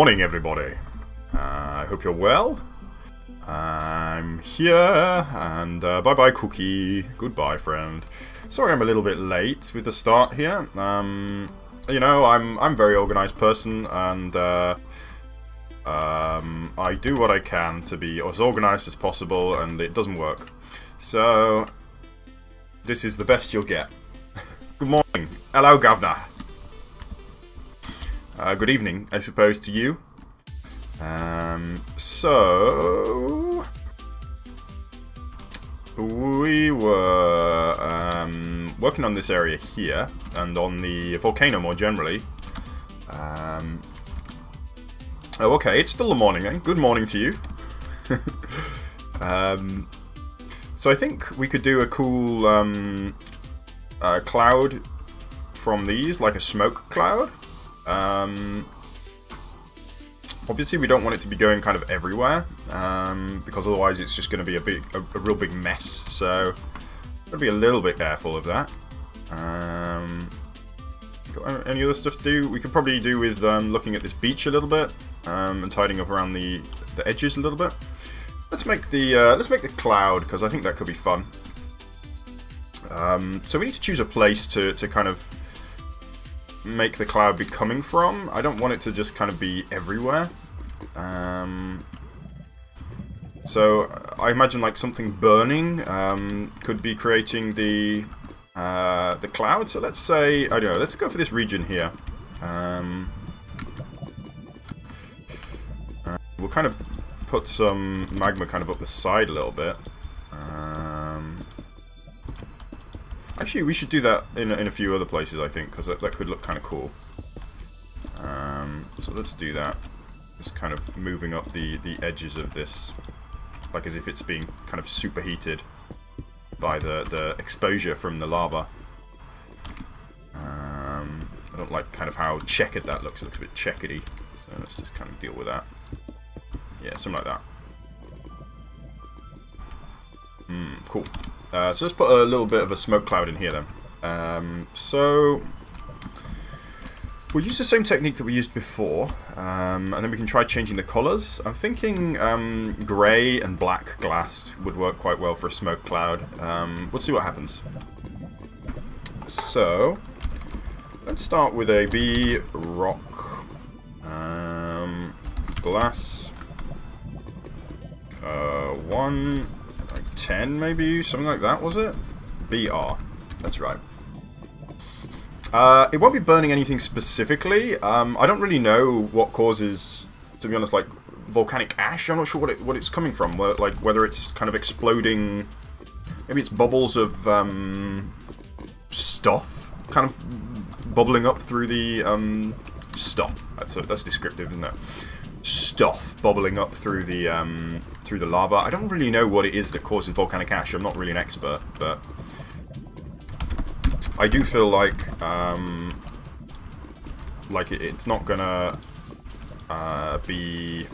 morning, everybody. I hope you're well. I'm here, and bye-bye, Cookie. Goodbye, friend. Sorry I'm a little bit late with the start here. You know, I'm a very organized person, and I do what I can to be as organized as possible, and it doesn't work. So, this is the best you'll get. Good morning. Hello, Governor. Good evening, I suppose, to you. So we were working on this area here, and on the volcano more generally. Oh, okay, it's still the morning, eh? Good morning to you. So I think we could do a cool cloud from these, like a smoke cloud. Obviously we don't want it to be going kind of everywhere, because otherwise it's just going to be a real big mess, so gotta be a little bit careful of that. Got any other stuff to do? We could probably do with looking at this beach a little bit, and tidying up around the edges a little bit. Let's make the cloud, because I think that could be fun. So we need to choose a place to kind of make the cloud be coming from. I don't want it to just kind of be everywhere. So I imagine like something burning could be creating the cloud. So let's say, I don't know, let's go for this region here. We'll kind of put some magma kind of up the side a little bit. Actually, we should do that in a few other places, I think, because that could look kind of cool. So let's do that. Just kind of moving up the edges of this, like as if it's being kind of superheated by the exposure from the lava. I don't like kind of how checkered that looks. It looks a bit checkedy. So let's just kind of deal with that. Yeah, something like that. Cool. So let's put a little bit of a smoke cloud in here then. So we'll use the same technique that we used before, and then we can try changing the colours. I'm thinking grey and black glass would work quite well for a smoke cloud. We'll see what happens. So let's start with a B rock glass 1. 10 maybe, something like that, was it? BR, that's right. It won't be burning anything specifically. I don't really know what causes, to be honest, like volcanic ash. I'm not sure what it's coming from. Like whether it's kind of exploding, maybe it's bubbles of stuff kind of bubbling up through the stuff. That's descriptive, isn't it? Stuff bubbling up through the lava. I don't really know what it is that causes volcanic ash. I'm not really an expert, but I do feel like it's not gonna be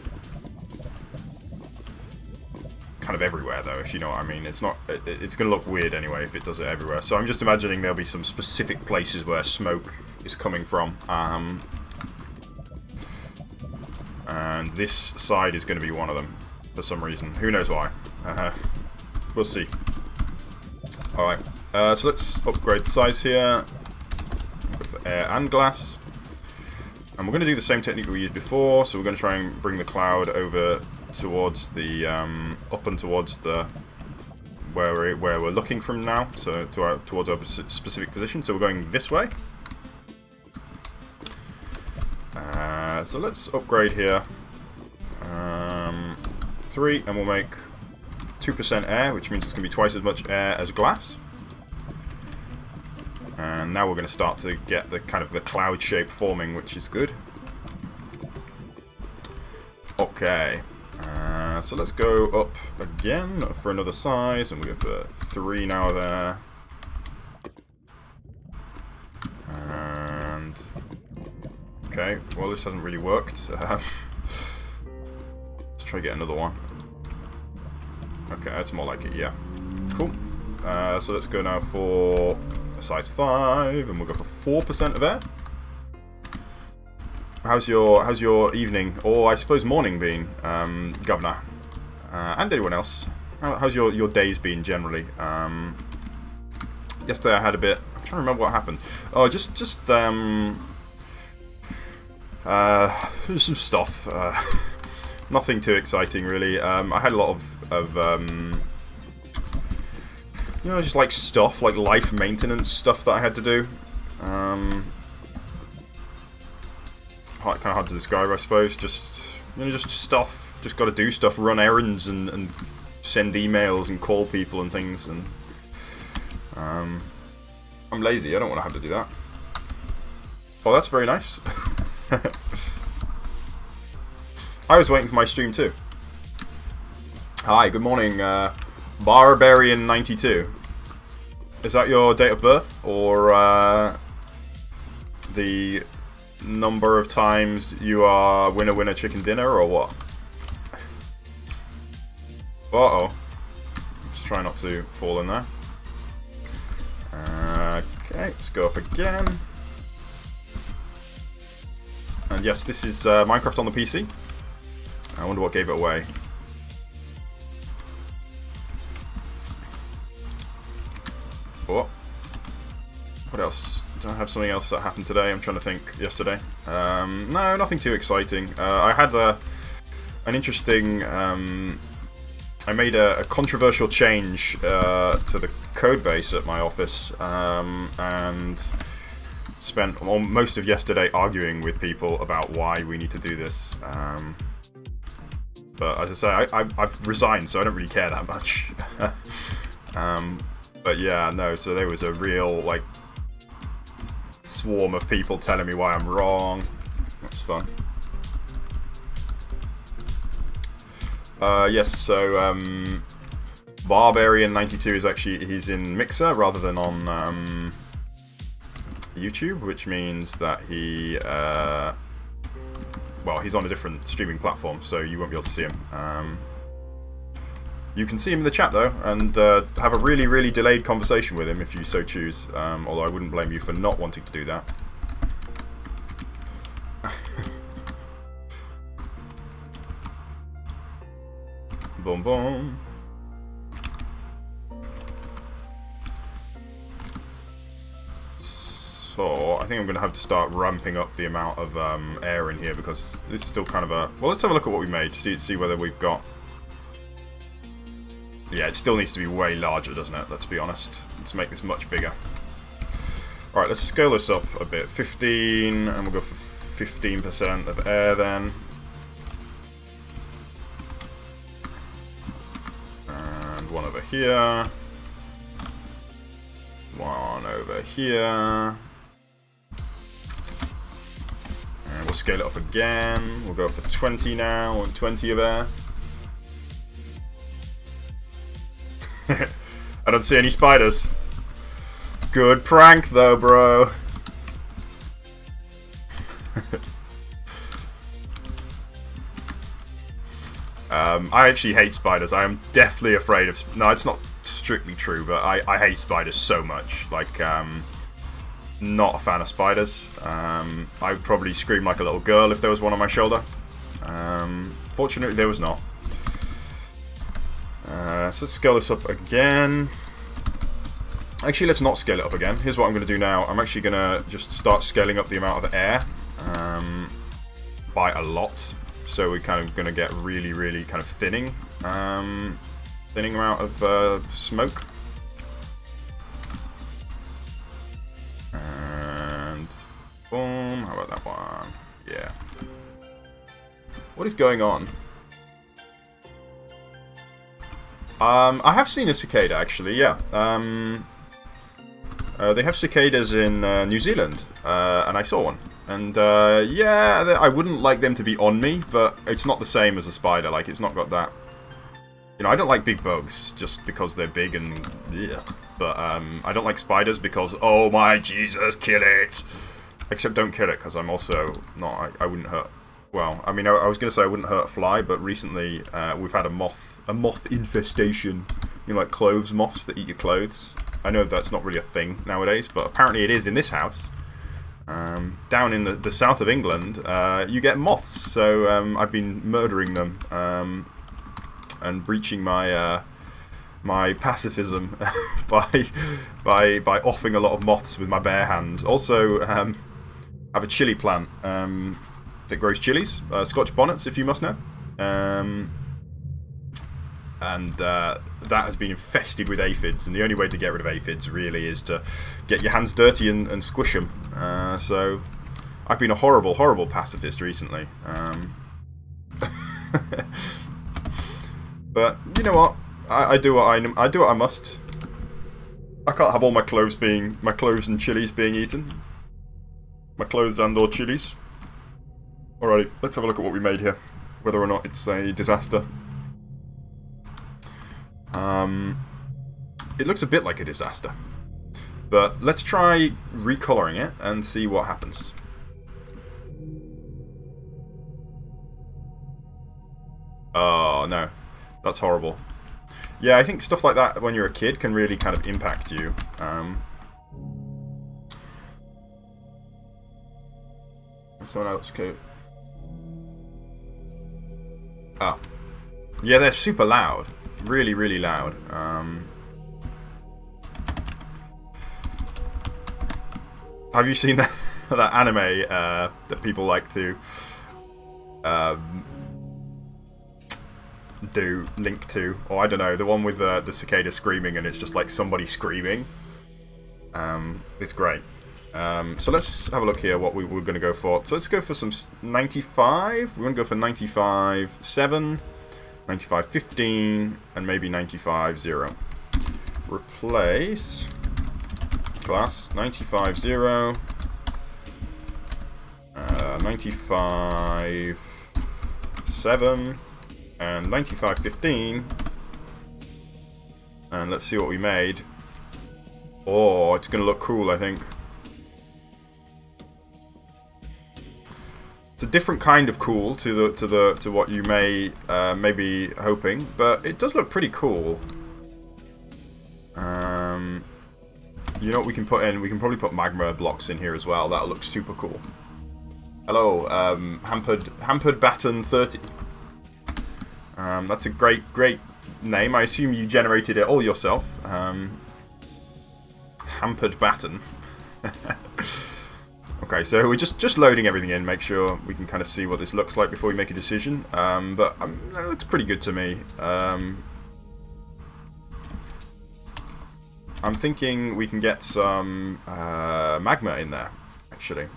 kind of everywhere though, if you know what I mean. It's not. It's gonna look weird anyway if it does it everywhere. So I'm just imagining there'll be some specific places where smoke is coming from. And this side is going to be one of them, for some reason. Who knows why? We'll see. Alright, so let's upgrade the size here. Go for air and glass. And we're going to do the same technique we used before, so we're going to try and bring the cloud over towards the, up and towards the, where we're looking from now, so towards our specific position. So we're going this way. So let's upgrade here. 3, and we'll make 2% air, which means it's going to be twice as much air as glass. And now we're going to start to get the kind of the cloud shape forming, which is good. Okay. So let's go up again for another size, and we go for 3 now there. And okay, well this hasn't really worked. Let's try to get another one. Okay, that's more like it, yeah. Cool. So let's go now for a size 5, and we'll go for 4% of air. how's your evening, or I suppose morning been, Governor, and anyone else? How's your days been generally? Yesterday I had a bit. I'm trying to remember what happened. Oh, just some stuff. Nothing too exciting really. I had a lot of you know, just like stuff, like life maintenance stuff that I had to do. Kind of hard to describe, I suppose. Just, you know, just stuff. Just got to do stuff, run errands and send emails and call people and things. And I'm lazy. I don't want to have to do that. Oh, that's very nice. I was waiting for my stream too. Hi, good morning, Barbarian92. Is that your date of birth, or the number of times you are winner winner chicken dinner, or what? Uh-oh. Just try not to fall in there. Okay, let's go up again. And yes, this is Minecraft on the PC. I wonder what gave it away. What? What else? Do I have something else that happened today? I'm trying to think. Yesterday? No, nothing too exciting. I had an interesting... I made a controversial change to the code base at my office, and spent most of yesterday arguing with people about why we need to do this. But as I say, I've resigned, so I don't really care that much. But yeah, no, so there was a real, like, swarm of people telling me why I'm wrong. That's fun. Yes, so, Barbarian92 is actually, he's in Mixer rather than on, YouTube, which means that he, well, he's on a different streaming platform, so you won't be able to see him. You can see him in the chat, though, and have a really, really delayed conversation with him if you so choose, although I wouldn't blame you for not wanting to do that. Boom, boom. So, I think I'm going to have to start ramping up the amount of air in here, because this is still kind of a... Well, let's have a look at what we made, see whether we've got... Yeah, it still needs to be way larger, doesn't it? Let's be honest. Let's make this much bigger. Alright, let's scale this up a bit. 15, and we'll go for 15% of air then. And one over here. One over here. And we'll scale it up again. We'll go for 20 now, and 20 of air. I don't see any spiders. Good prank though, bro. I actually hate spiders. I am deathly afraid of... No, it's not strictly true, but I hate spiders so much. Like, not a fan of spiders. I would probably scream like a little girl if there was one on my shoulder. Fortunately, there was not. So let's scale this up again. Actually, let's not scale it up again. Here's what I'm going to do now. I'm actually going to just start scaling up the amount of air by a lot. So we're kind of going to get really, really kind of thinning amount of smoke. And boom. How about that one? Yeah. What is going on? I have seen a cicada, actually, yeah. They have cicadas in New Zealand, and I saw one. And, yeah, I wouldn't like them to be on me, but it's not the same as a spider. Like, it's not got that... You know, I don't like big bugs, just because they're big and... Yeah. But, I don't like spiders because, oh my Jesus, kill it! Except don't kill it, because I'm also not... I wouldn't hurt... Well, I mean, I was going to say I wouldn't hurt a fly, but recently we've had a moth infestation. You know, like clothes moths that eat your clothes. I know that's not really a thing nowadays, but apparently it is in this house. Down in the south of England, you get moths, so I've been murdering them and breaching my my pacifism by offing a lot of moths with my bare hands. Also, have a chili plant that grows chilies, Scotch bonnets, if you must know, and that has been infested with aphids, and the only way to get rid of aphids really is to get your hands dirty and squish them. So I've been a horrible, horrible pacifist recently. But you know what? I do what I do what I must. I can't have all my clothes and chilies being eaten. My clothes and or chilies. Alrighty, let's have a look at what we made here. Whether or not it's a disaster. It looks a bit like a disaster. But let's try recoloring it and see what happens. Oh no, that's horrible. Yeah, I think stuff like that when you're a kid can really kind of impact you. Someone else could. Oh. Yeah, they're super loud. Really, really loud. Have you seen that, that anime that people like to link to? Or I don't know, the one with the cicada screaming and it's just like somebody screaming. It's great. So let's have a look here what we're going to go for. So let's go for some 95. We're going to go for 95.7, 95.15, and maybe 95.0. Replace class 95.0, 95.7, and 95.15. And let's see what we made. Oh, it's going to look cool, I think. It's a different kind of cool to what you may be hoping, but it does look pretty cool. You know what we can put in? We can probably put magma blocks in here as well. That'll look super cool. Hello, Hampered Batten 30. That's a great name. I assume you generated it all yourself. Hampered Batten. Okay, so we're just loading everything in, make sure we can kind of see what this looks like before we make a decision. But it looks pretty good to me. I'm thinking we can get some magma in there, actually.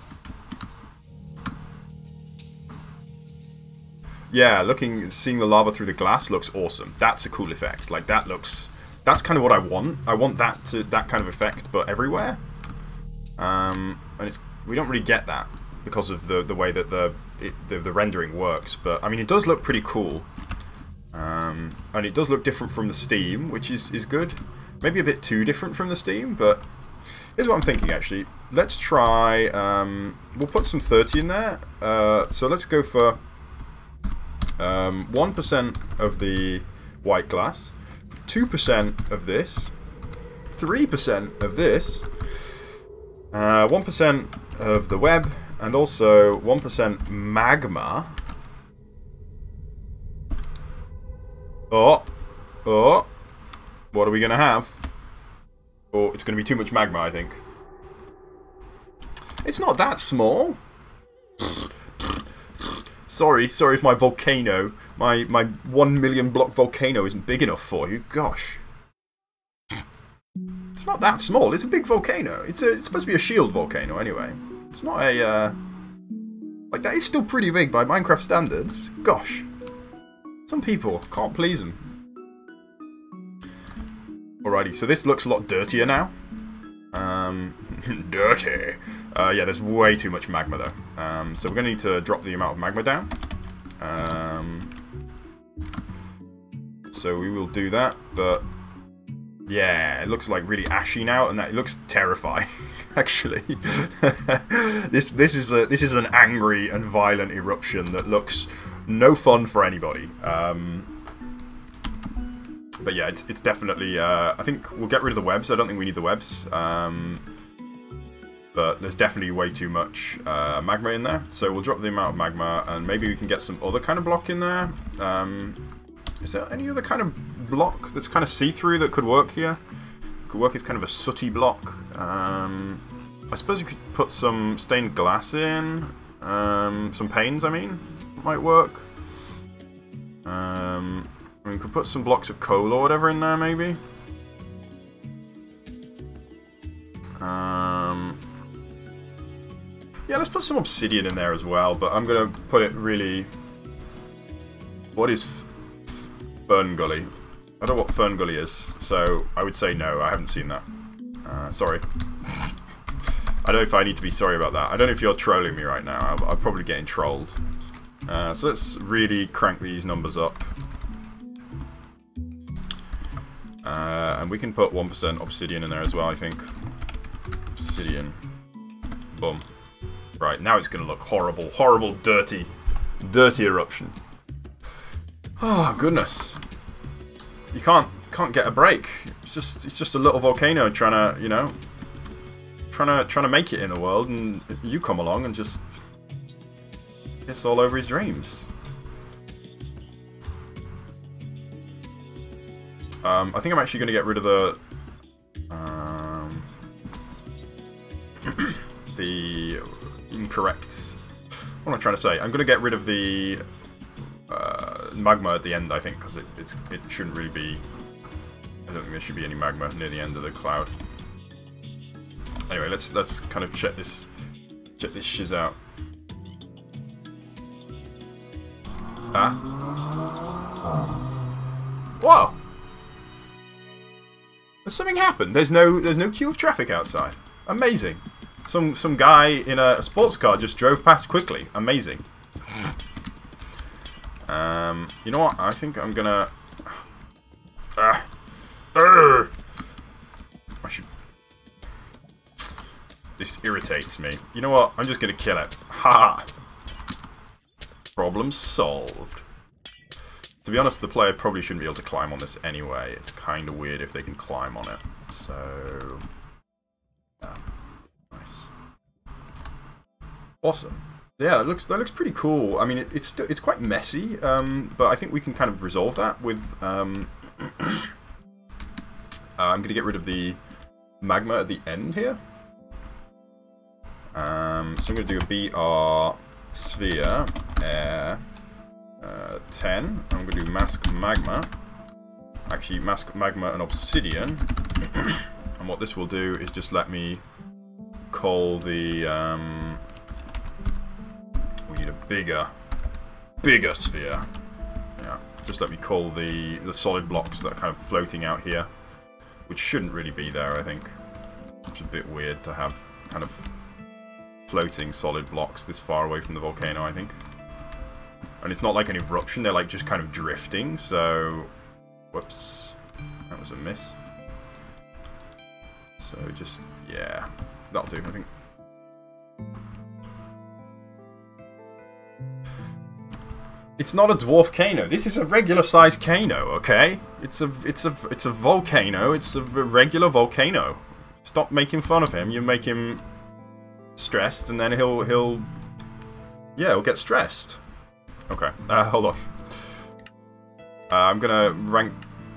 Yeah, seeing the lava through the glass looks awesome. That's a cool effect. Like that's kind of what I want. I want that kind of effect, but everywhere. And we don't really get that because of the way that the rendering works. But I mean, it does look pretty cool, and it does look different from the Steam, which is good. Maybe a bit too different from the Steam, but here's what I'm thinking actually. Let's try. We'll put some 30 in there. So let's go for 1% of the white glass, 2% of this, 3% of this, 1% of the web, and also 1% magma. Oh, what are we gonna have? Oh, it's gonna be too much magma, I think. It's not that small. Sorry if my volcano, my 1 million block volcano isn't big enough for you. Gosh. It's not that small. It's a big volcano. It's supposed to be a shield volcano anyway. It's not a like that is still pretty big by Minecraft standards. Gosh. Some people can't please them. Alrighty, so this looks a lot dirtier now. Dirty. Yeah, there's way too much magma though. So we're gonna need to drop the amount of magma down. So we will do that, but yeah, it looks like really ashy now, and it looks terrifying. Actually, this is an angry and violent eruption that looks no fun for anybody. But yeah, it's definitely. I think we'll get rid of the webs. I don't think we need the webs. but there's definitely way too much magma in there. So we'll drop the amount of magma, and maybe we can get some other kind of block in there. Is there any other kind of block that's kind of see-through that could work here? Could work as kind of a sooty block. I suppose you could put some stained glass in. Some panes, I mean, might work. We could put some blocks of coal or whatever in there, maybe. Yeah, let's put some obsidian in there as well, but I'm going to put it really... What is Fern Gully? I don't know what Fern Gully is, so I would say no, I haven't seen that. Sorry. I don't know if I need to be sorry about that. I don't know if you're trolling me right now. I'm probably getting trolled. So let's really crank these numbers up. And we can put 1% obsidian in there as well, I think. Obsidian. Boom. Right, now it's going to look horrible. Horrible, dirty. Dirty eruption. Oh, goodness. You can't get a break. It's just a little volcano trying to, you know, trying to make it in the world, and you come along and just piss all over his dreams. I think I'm actually going to get rid of the incorrect. What am I trying to say? I'm going to get rid of the magma at the end, I think, because it shouldn't really be. I don't think there should be any magma near the end of the cloud. Anyway, let's kind of check this shiz out. Ah. Whoa! Has something happened? There's no queue of traffic outside. Amazing. Some guy in a sports car just drove past quickly. Amazing. You know what? I think I'm gonna. I should. This irritates me. You know what? I'm just gonna kill it. Ha! Problem solved. To be honest, the player probably shouldn't be able to climb on this anyway. It's kind of weird if they can climb on it. So, yeah. Nice. Awesome. Yeah, that looks pretty cool. I mean, it's quite messy, but I think we can kind of resolve that with. I'm gonna get rid of the magma at the end here. So I'm gonna do a BR sphere air 10. I'm gonna do mask magma. Actually, mask magma and obsidian. And what this will do is just let me call the. We need a bigger sphere. Yeah, just let me call the solid blocks that are kind of floating out here, which shouldn't really be there, I think. It's a bit weird to have kind of floating solid blocks this far away from the volcano, I think. And it's not like an eruption, they're like just kind of drifting, so... Whoops. That was a miss. So just, yeah, that'll do, I think. It's not a dwarf cano. This is a regular sized cano, okay? It's a volcano. It's a regular volcano. Stop making fun of him. You make him stressed, and then he'll get stressed. Okay. Hold on. I'm gonna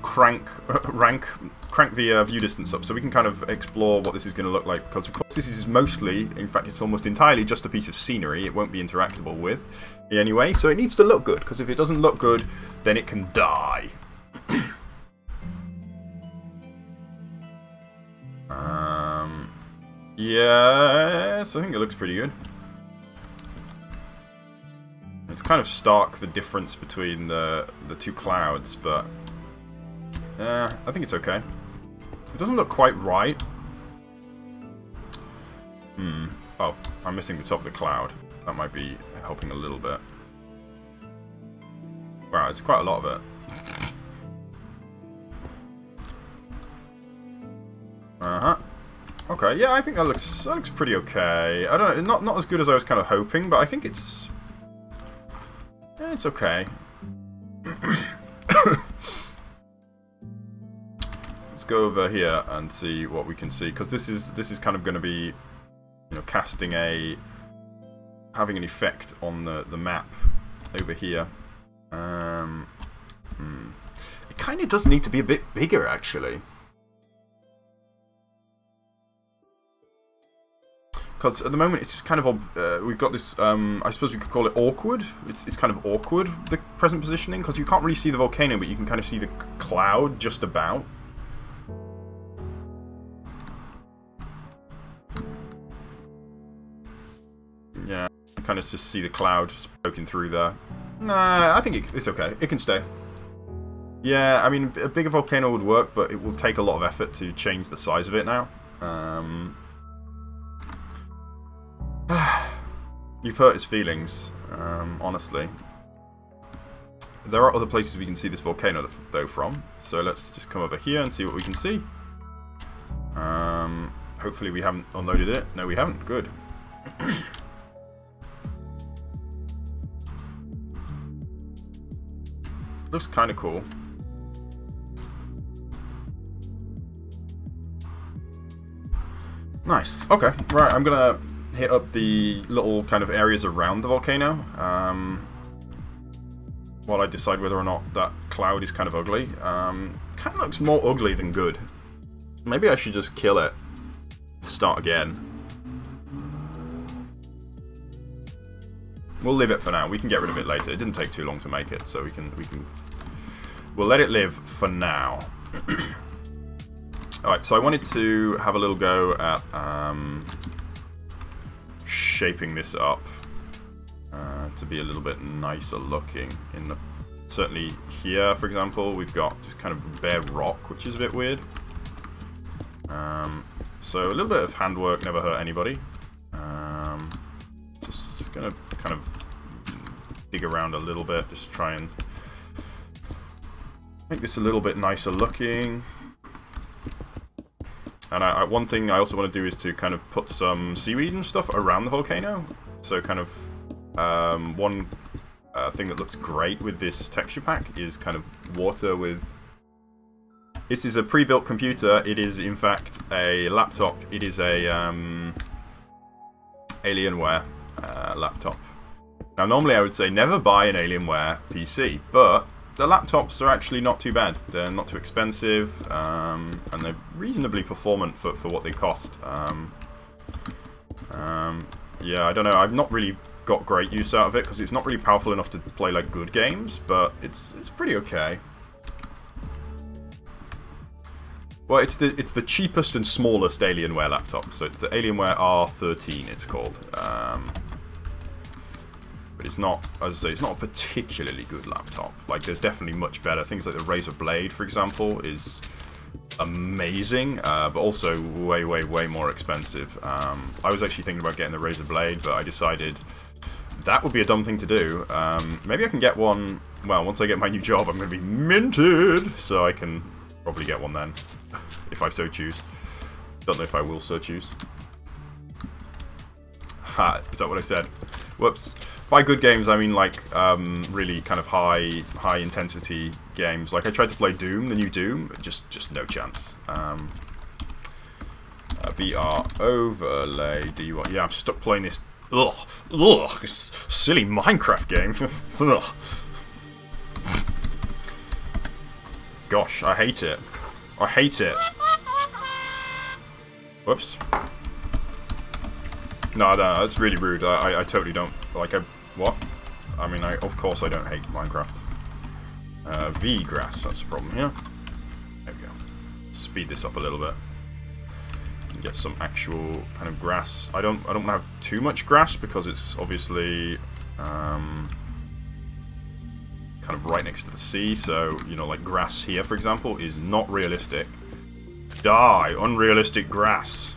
crank the view distance up so we can kind of explore what this is going to look like, because of course this is mostly, in fact it's almost entirely just a piece of scenery. It won't be interactable with anyway, so it needs to look good, because if it doesn't look good then it can die. Yes, I think it looks pretty good. It's kind of stark, the difference between the two clouds, but I think it's okay. It doesn't look quite right. Oh, I'm missing the top of the cloud. That might be helping a little bit. Wow, it's quite a lot of it. Okay, yeah, I think that looks pretty okay. I don't know, not as good as I was kind of hoping, but I think it's okay. Let's go over here and see what we can see, because this is kind of going to be you know, having an effect on the map over here. It kind of does need to be a bit bigger, actually. Because at the moment it's just kind of we've got this. I suppose we could call it awkward. It's kind of awkward, the present positioning, because you can't really see the volcano, but you can kind of see the cloud just about. Yeah, you kind of just see the cloud just poking through there. Nah, I think it's okay. It can stay. Yeah, I mean, a bigger volcano would work, but it will take a lot of effort to change the size of it now. You've hurt his feelings, honestly. There are other places we can see this volcano, though, from. So let's just come over here and see what we can see. Hopefully we haven't unloaded it. No, we haven't. Good. Looks kind of cool. Nice. Okay. Right, I'm gonna hit up the little kind of areas around the volcano while I decide whether or not that cloud is kind of ugly. Kind of looks more ugly than good. Maybe I should just kill it. Start again. We'll leave it for now. We can get rid of it later. It didn't take too long to make it, so we'll let it live for now. Alright, so I wanted to have a little go at shaping this up to be a little bit nicer looking. Certainly here, for example, we've got just kind of bare rock, which is a bit weird. So a little bit of handwork never hurt anybody. Just gonna kind of dig around a little bit, just try and make this a little bit nicer looking. And one thing I also want to do is to kind of put some seaweed and stuff around the volcano. So kind of one thing that looks great with this texture pack is kind of water with... This is a pre-built computer. It is in fact a laptop. It is a Alienware laptop. Now normally I would say never buy an Alienware PC, but the laptops are actually not too bad. They're not too expensive, and they're reasonably performant for what they cost. Yeah, I don't know. I've not really got great use out of it because it's not really powerful enough to play like good games, but it's pretty okay. Well, it's the cheapest and smallest Alienware laptop, so it's the Alienware R13. It's called. But it's not, as I say, it's not a particularly good laptop. Like, there's definitely much better. Things like the Razer Blade, for example, is amazing, but also way, way, way more expensive. I was actually thinking about getting the Razer Blade, but I decided that would be a dumb thing to do. Maybe I can get one, well, once I get my new job, I'm going to be minted, so I can probably get one then, if I so choose. Don't know if I will so choose. Ha, is that what I said? Whoops. By good games, I mean like really kind of high intensity games. Like I tried to play Doom, the new Doom, just no chance. BR overlay DUI. Yeah, I'm stuck playing this. This silly Minecraft game. Gosh, I hate it. I hate it. Whoops. No, that's really rude. I totally don't like. What? I mean, of course I don't hate Minecraft. V grass, that's the problem here. There we go. Speed this up a little bit. Get some actual kind of grass. I don't have too much grass because it's obviously kind of right next to the sea. So you know, like grass here, for example, is not realistic. Die, unrealistic grass.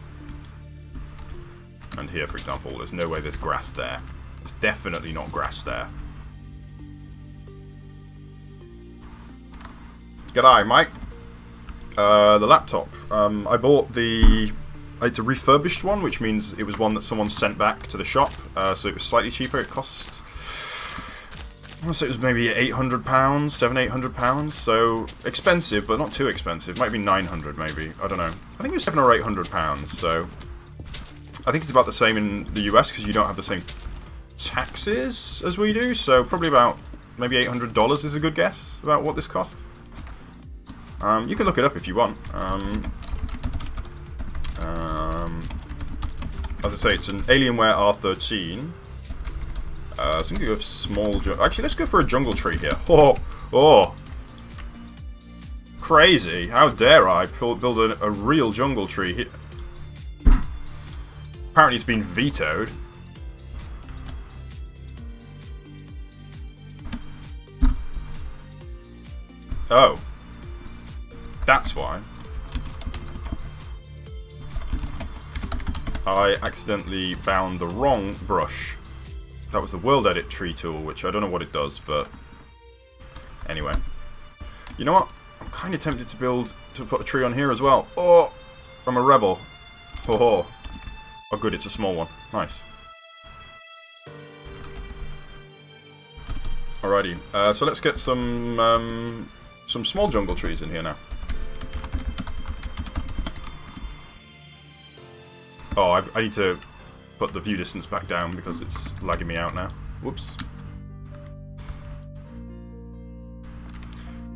And here, for example, there's no way there's grass there. There's definitely not grass there. G'day, mate. The laptop. I bought it's a refurbished one, which means it was one that someone sent back to the shop. So it was slightly cheaper. It cost, I want to say it was maybe £800, £700-800. So expensive, but not too expensive. Might be 900, maybe. I don't know. I think it was £700 or £800. So I think it's about the same in the US because you don't have the same taxes as we do. So probably about maybe $800 is a good guess about what this cost. You can look it up if you want. As I say, it's an Alienware R13. So I'm going to go for small... Actually, let's go for a jungle tree here. Oh! Oh! Crazy! How dare I build a real jungle tree here? Apparently it's been vetoed. Oh. That's why. I accidentally bound the wrong brush. That was the World Edit Tree tool, which I don't know what it does, but... Anyway. You know what? I'm kind of tempted to put a tree on here as well. Oh! I'm a rebel. Oh, oh good, it's a small one. Nice. Alrighty, so let's get some small jungle trees in here now. Oh, I need to put the view distance back down because it's lagging me out now. Whoops.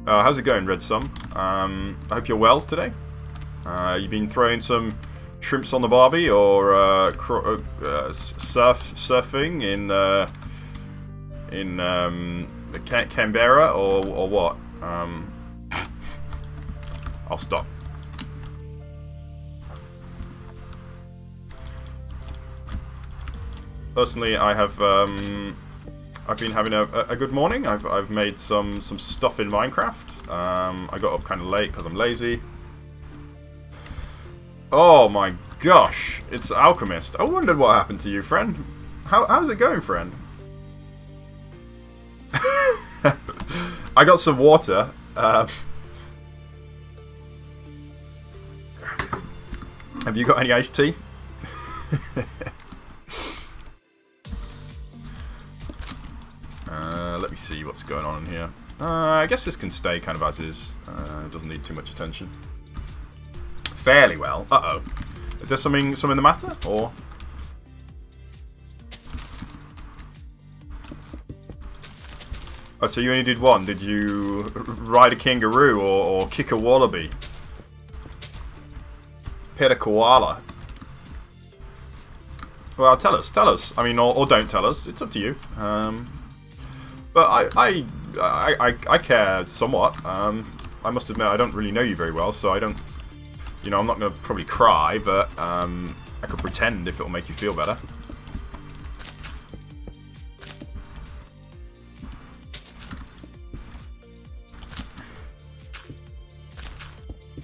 How's it going, Red Sum? I hope you're well today. You've been throwing some shrimps on the barbie or surfing in Canberra or what? I'll stop. Personally, I have I've been having a good morning. I've made some stuff in Minecraft. I got up kind of late because I'm lazy. Oh my gosh, it's Alchemist. I wondered what happened to you, friend. How's it going, friend? I got some water. Have you got any iced tea? Let me see what's going on in here. I guess this can stay kind of as is. It doesn't need too much attention. Fairly well. Uh-oh. Is there something the matter? Or... Oh, so you only did one. Did you ride a kangaroo or kick a wallaby? Pet a koala? Well, tell us. I mean, or don't tell us. It's up to you. But I care somewhat. I must admit I don't really know you very well, so I don't... You know, I'm not going to probably cry, but I could pretend if it'll make you feel better.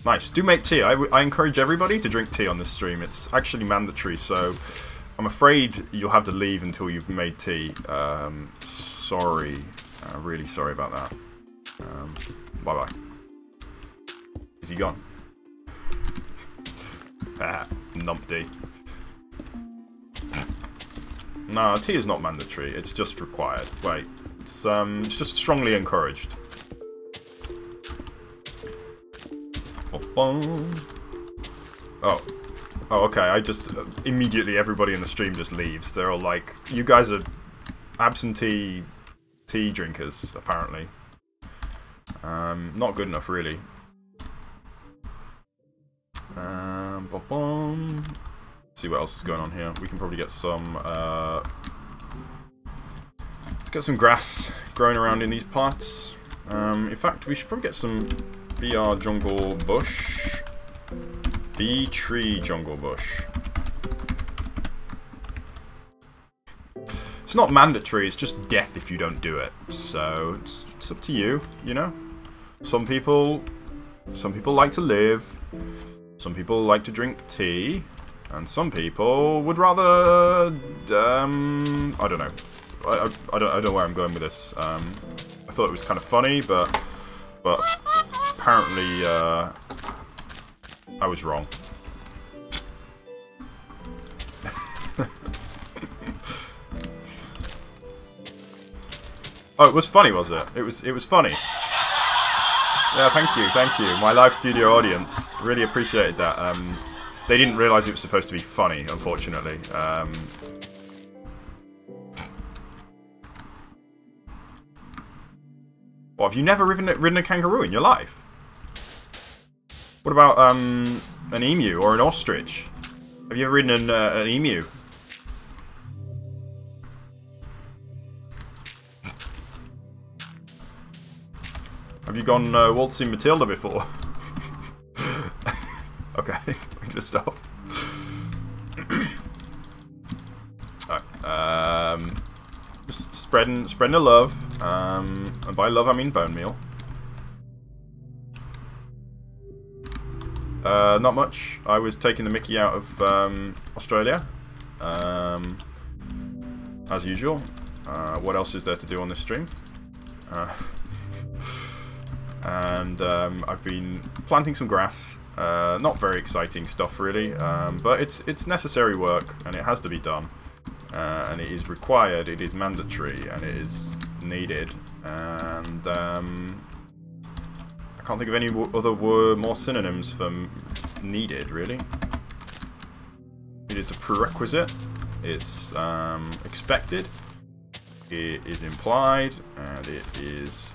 Nice. Do make tea. I encourage everybody to drink tea on this stream. It's actually mandatory, so I'm afraid you'll have to leave until you've made tea. Sorry. Really sorry about that. Bye-bye. Is he gone? Ah, numpty. No, tea is not mandatory. It's just required. Wait. It's just strongly encouraged. Oh, okay. I just immediately everybody in the stream just leaves. They're all like, "You guys are absentee tea drinkers, apparently." Not good enough, really. See what else is going on here. We can probably get some grass growing around in these parts. In fact, we should probably get some BR jungle bush. Bee tree jungle bush. It's not mandatory, it's just death if you don't do it. So it's up to you, you know? Some people like to live, some people like to drink tea, and some people would rather I don't know. I don't know where I'm going with this. I thought it was kind of funny, but apparently I was wrong. Oh, it was funny, was it? It was funny. Yeah, thank you. My live studio audience really appreciated that. They didn't realise it was supposed to be funny, unfortunately. What, have you never ridden a kangaroo in your life? What about an emu or an ostrich? Have you ever ridden an emu? Have you gone waltzing Matilda before? Okay, I'm gonna stop. Alright, just spreading the love. And by love I mean bone meal. Not much. I was taking the mickey out of Australia, as usual. What else is there to do on this stream? And I've been planting some grass. Not very exciting stuff, really, but it's necessary work, and it has to be done. And it is required, it is mandatory, and it is needed. And I can't think of any other more synonyms for needed, really. It is a prerequisite. It's expected. It is implied, and it is.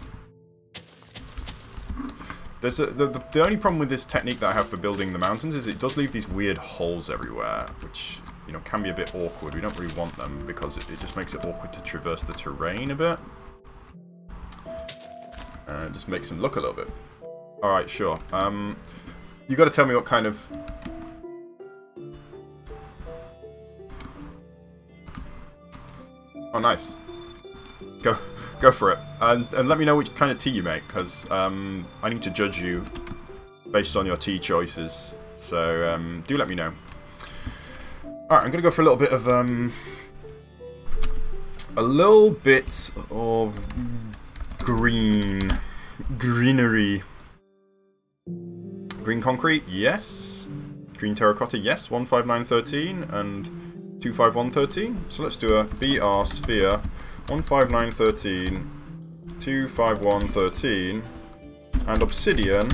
There's the only problem with this technique that I have for building the mountains is it does leave these weird holes everywhere, which, you know, can be a bit awkward. We don't really want them because it just makes it awkward to traverse the terrain a bit. It just makes them look a little bit. Alright, sure. You gotta tell me what kind of... Oh, nice. Go for it. And let me know which kind of tea you make, because I need to judge you based on your tea choices. So do let me know. Alright, I'm going to go for a little bit of greenery. Green concrete, yes. Green terracotta, yes. 15913 and 25113. So let's do a BR sphere. 15913, 25113, and obsidian,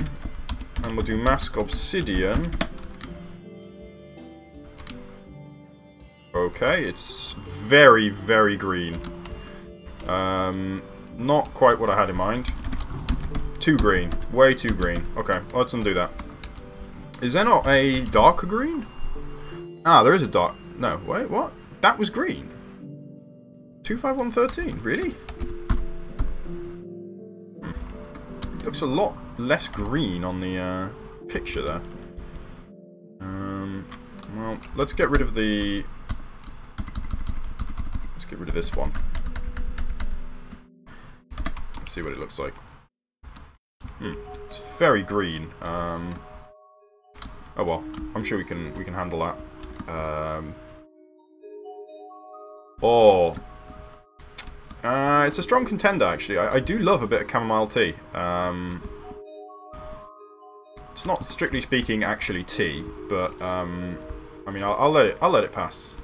and we'll do mask obsidian. Okay, it's very, very green. Not quite what I had in mind. Too green, way too green. Okay, let's undo that. Is there not a darker green? Ah, there is a dark. No, wait, what? That was green. 25113, really? It looks a lot less green on the picture there. Well, let's get rid of the... Let's get rid of this one. Let's see what it looks like. It's very green. Oh well, I'm sure we can handle that. Oh. It's a strong contender, actually. I do love a bit of chamomile tea. It's not, strictly speaking, actually tea, but I mean, I'll let it pass.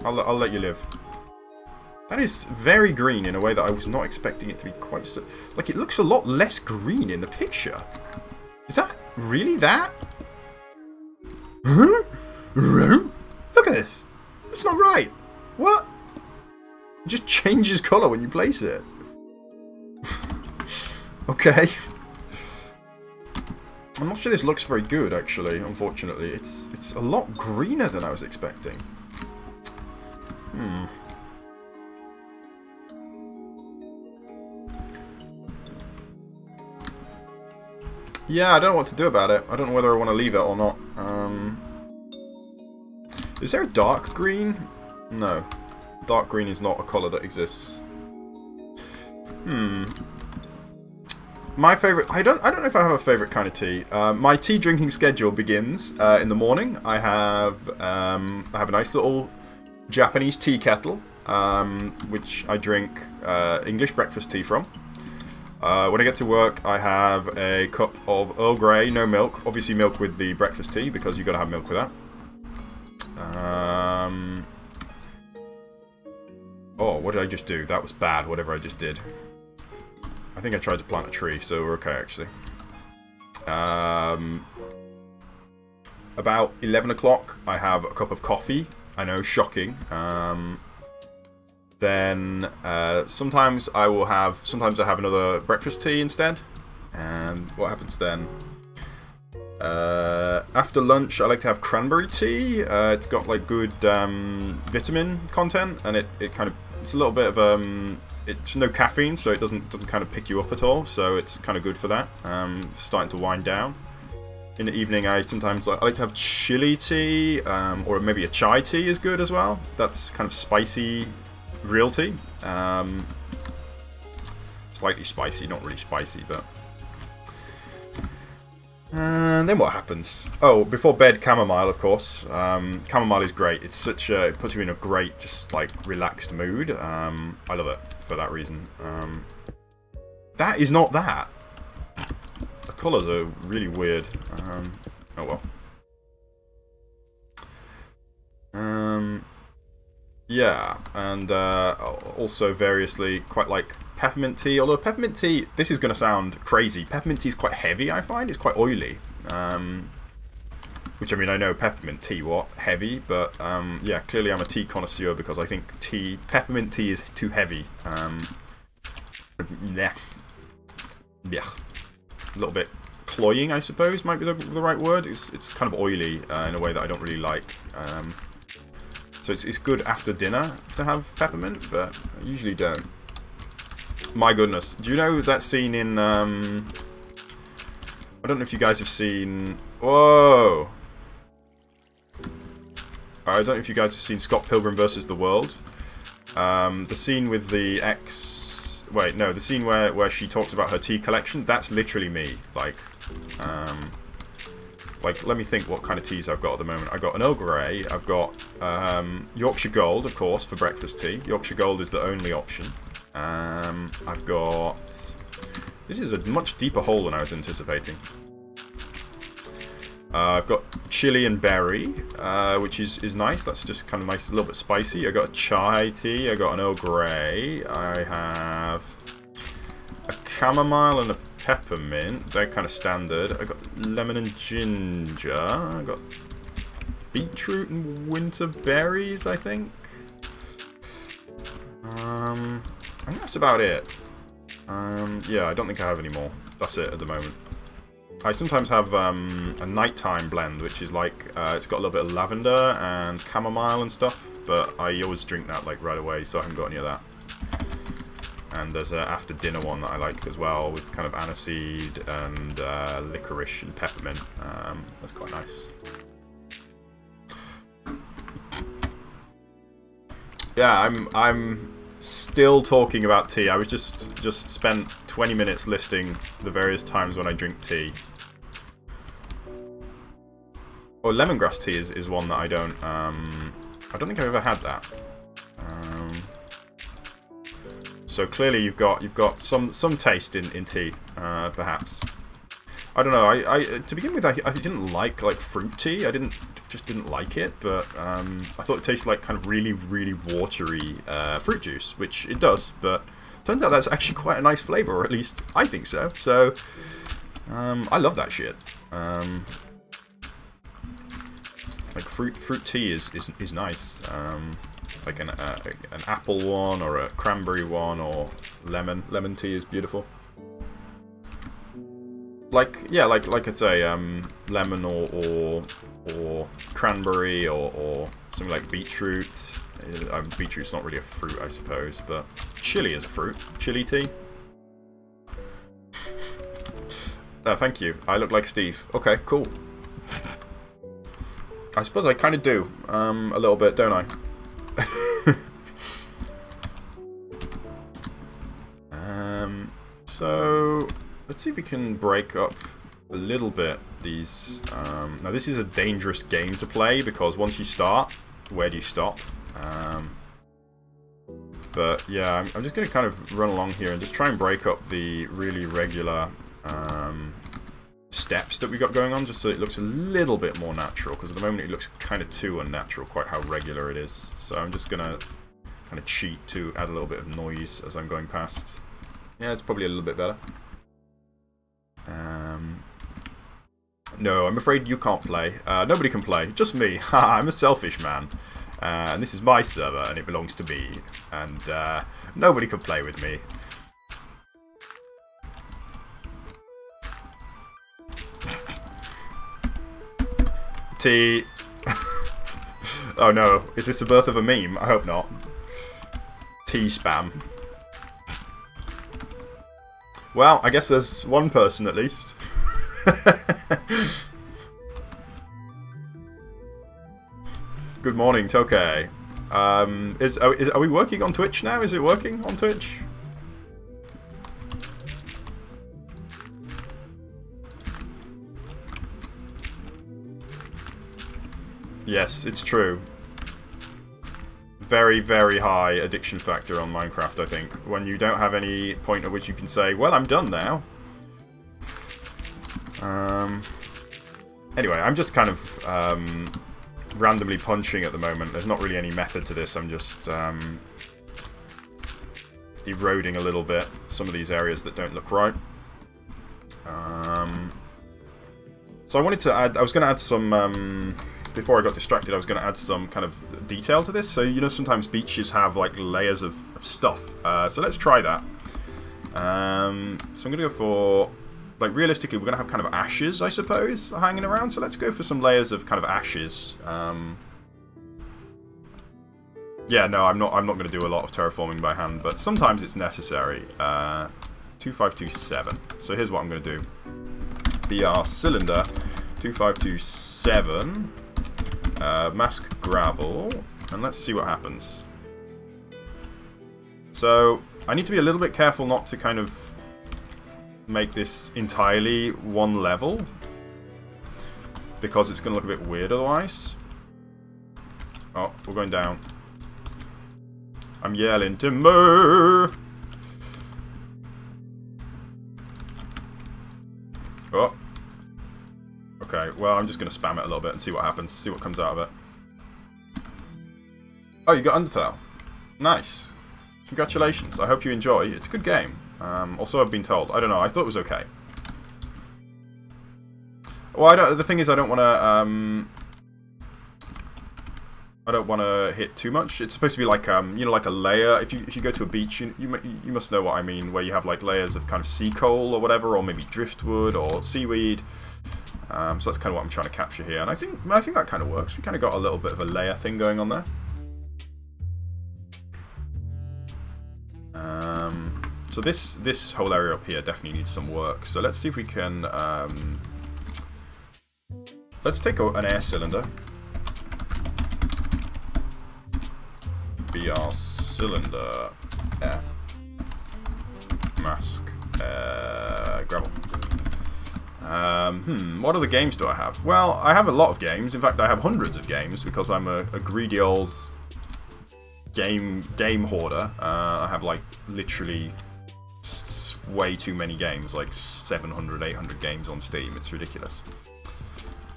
I'll let you live. That is very green in a way that I was not expecting it to be quite so. Like, it looks a lot less green in the picture. Is that really that? Huh? Look at this. That's not right. What? It just changes colour when you place it. Okay. I'm not sure this looks very good, actually, unfortunately. It's a lot greener than I was expecting. Yeah, I don't know what to do about it. I don't know whether I want to leave it or not. Is there a dark green? No. Dark green is not a colour that exists. My favourite... I don't know if I have a favourite kind of tea. My tea drinking schedule begins in the morning. I have a nice little Japanese tea kettle, which I drink English breakfast tea from. When I get to work, I have a cup of Earl Grey, no milk. Obviously milk with the breakfast tea, because you've got to have milk with that. Oh, what did I just do? That was bad, whatever I just did. I think I tried to plant a tree, so we're okay, actually. about 11 o'clock, I have a cup of coffee. I know, shocking. Then sometimes I have another breakfast tea instead. And what happens then? After lunch, I like to have cranberry tea. It's got like good vitamin content, and it's a little bit of it's no caffeine, so it doesn't kind of pick you up at all. So it's kind of good for that. Starting to wind down. In the evening, I like to have chili tea, or maybe a chai tea is good as well. That's kind of spicy, real tea. Slightly spicy, not really spicy, but. And then what happens? Oh, before bed, chamomile, of course. Chamomile is great. It's it puts you in a great, just like relaxed mood. I love it for that reason. That is not that. The colours are really weird. Oh well. Yeah, and also variously quite like peppermint tea. Although peppermint tea, this is going to sound crazy. Peppermint tea is quite heavy, I find. It's quite oily. Which, I mean, I know peppermint tea, heavy, but yeah, clearly I'm a tea connoisseur because I think peppermint tea is too heavy. Yeah. A little bit cloying, I suppose, might be the right word. It's kind of oily in a way that I don't really like. So it's good after dinner to have peppermint, but I usually don't. My goodness. Do you know that scene in... I don't know if you guys have seen... Whoa! I don't know if you guys have seen Scott Pilgrim vs. the World. The scene with the ex... Wait, no, the scene where she talks about her tea collection, that's literally me. Like, let me think what kind of teas I've got at the moment. I've got an Earl Grey, I've got Yorkshire Gold, of course, for breakfast tea. Yorkshire Gold is the only option. I've got... This is a much deeper hole than I was anticipating. I've got chili and berry, which is nice. That's just kind of nice, a little bit spicy. I got a chai tea, I got an Earl Grey, I have a chamomile and a peppermint. They're kind of standard. I got lemon and ginger. I got beetroot and winter berries, I think. I think that's about it. Yeah, I don't think I have any more. That's it at the moment. I sometimes have a nighttime blend, which is like, it's got a little bit of lavender and chamomile and stuff, but I always drink that like right away, so I haven't got any of that. And there's an after dinner one that I like as well, with kind of aniseed and licorice and peppermint. That's quite nice. Yeah, I'm still talking about tea. I was just spent 20 minutes listing the various times when I drink tea. Or lemongrass tea is one that I don't think I've ever had that. So clearly you've got some taste in tea, perhaps. I don't know. I to begin with I didn't like fruit tea. I just didn't like it, but I thought it tasted like kind of really watery fruit juice, which it does. But turns out that's actually quite a nice flavor, or at least I think so. So I love that shit. Like fruit tea is nice. Like an apple one or a cranberry one or lemon tea is beautiful. Like I say, lemon or cranberry or something like beetroot. Beetroot's not really a fruit, I suppose, but chili is a fruit. Chili tea. Oh, thank you. I look like Steve. Okay, cool. I suppose I kind of do a little bit, don't I? So let's see if we can break up a little bit these. Now this is a dangerous game to play because once you start, where do you stop? But yeah, I'm just going to kind of run along here and just try and break up the really regular steps that we got going on, just so it looks a little bit more natural, because at the moment it looks kind of too unnatural, quite how regular it is. So I'm just going to kind of cheat to add a little bit of noise as I'm going past. Yeah, it's probably a little bit better. No, I'm afraid you can't play. Nobody can play. Just me. I'm a selfish man. And this is my server, and it belongs to me. And nobody can play with me. T. Oh no, is this the birth of a meme? I hope not. T spam. Well, I guess there's one person at least. Good morning, Tokay. Are we working on Twitch now? Is it working on Twitch? Yes, it's true. Very, very high addiction factor on Minecraft, I think. When you don't have any point at which you can say, well, I'm done now. Anyway, I'm just kind of randomly punching at the moment. There's not really any method to this. I'm just eroding a little bit some of these areas that don't look right. So I wanted to add... I was going to add some... before I got distracted, I was going to add some kind of detail to this. So, you know, sometimes beaches have, like, layers of stuff. So let's try that. So I'm going to go for... Like, realistically, we're going to have kind of ashes, I suppose, hanging around. So let's go for some layers of kind of ashes. Yeah, no, I'm not going to do a lot of terraforming by hand, but sometimes it's necessary. 2527. So here's what I'm going to do. BR cylinder 2527. Mask gravel, and let's see what happens. So I need to be a little bit careful not to kind of make this entirely one level, because it's going to look a bit weird otherwise. Oh, we're going down. I'm yelling timber. Oh. Okay, well, I'm just going to spam it a little bit and see what happens, see what comes out of it. Oh, you got Undertale. Nice. Congratulations. I hope you enjoy. It's a good game. Also, I've been told. I don't know. I thought it was okay. Well, the thing is, I don't want to hit too much. It's supposed to be like, you know, like a layer. If you go to a beach, you must know what I mean, where you have like layers of kind of sea coal or whatever, or maybe driftwood or seaweed. So that's kind of what I'm trying to capture here, and I think that kind of works. We kind of got a little bit of a layer thing going on there. So this whole area up here definitely needs some work. So let's see if we can. Let's take an air cylinder. BR cylinder air mask gravel. What other games do I have? Well, I have a lot of games. In fact, I have hundreds of games because I'm a greedy old game hoarder. I have like literally way too many games, like 700, 800 games on Steam. It's ridiculous.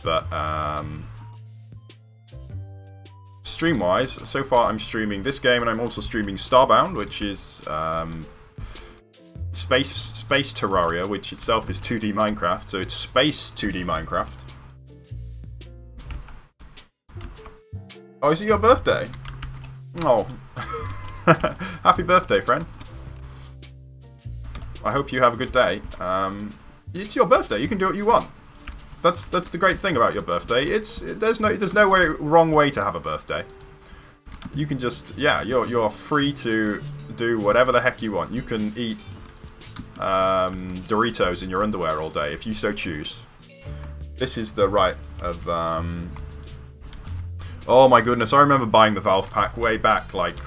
But stream-wise, so far I'm streaming this game, and I'm also streaming Starbound, which is Space Terraria, which itself is 2D Minecraft, so it's Space 2D Minecraft. Oh, is it your birthday? Oh. Happy birthday, friend. I hope you have a good day. It's your birthday, you can do what you want. That's the great thing about your birthday. There's no wrong way to have a birthday. You can just, yeah, you're free to do whatever the heck you want. You can eat Doritos in your underwear all day if you so choose. This is the right of oh my goodness, I remember buying the Valve pack way back, like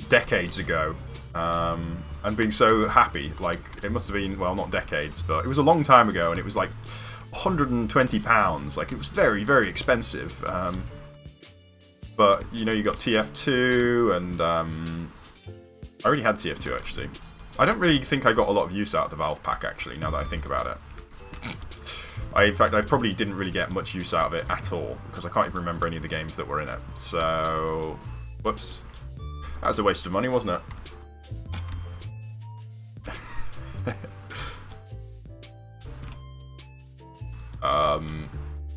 decades ago, and being so happy. Like, it must have been, well, not decades, but it was a long time ago, and it was like £120. Like, it was very, very expensive. But you know, you got TF2, and I already had TF2 actually. I don't really think I got a lot of use out of the Valve pack, actually, now that I think about it. In fact, I probably didn't really get much use out of it at all, because I can't even remember any of the games that were in it. So, whoops. That was a waste of money, wasn't it?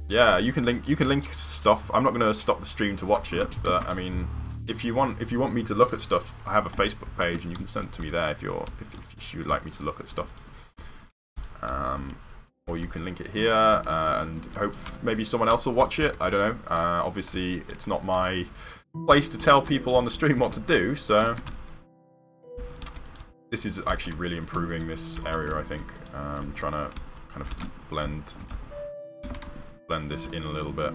Yeah, you can link stuff. I'm not gonna stop the stream to watch it, but I mean, if you want me to look at stuff, I have a Facebook page, and you can send it to me there if you would like me to look at stuff. Or you can link it here, and hope maybe someone else will watch it. I don't know. Obviously, it's not my place to tell people on the stream what to do, so this is actually really improving this area, I think. Trying to kind of blend this in a little bit.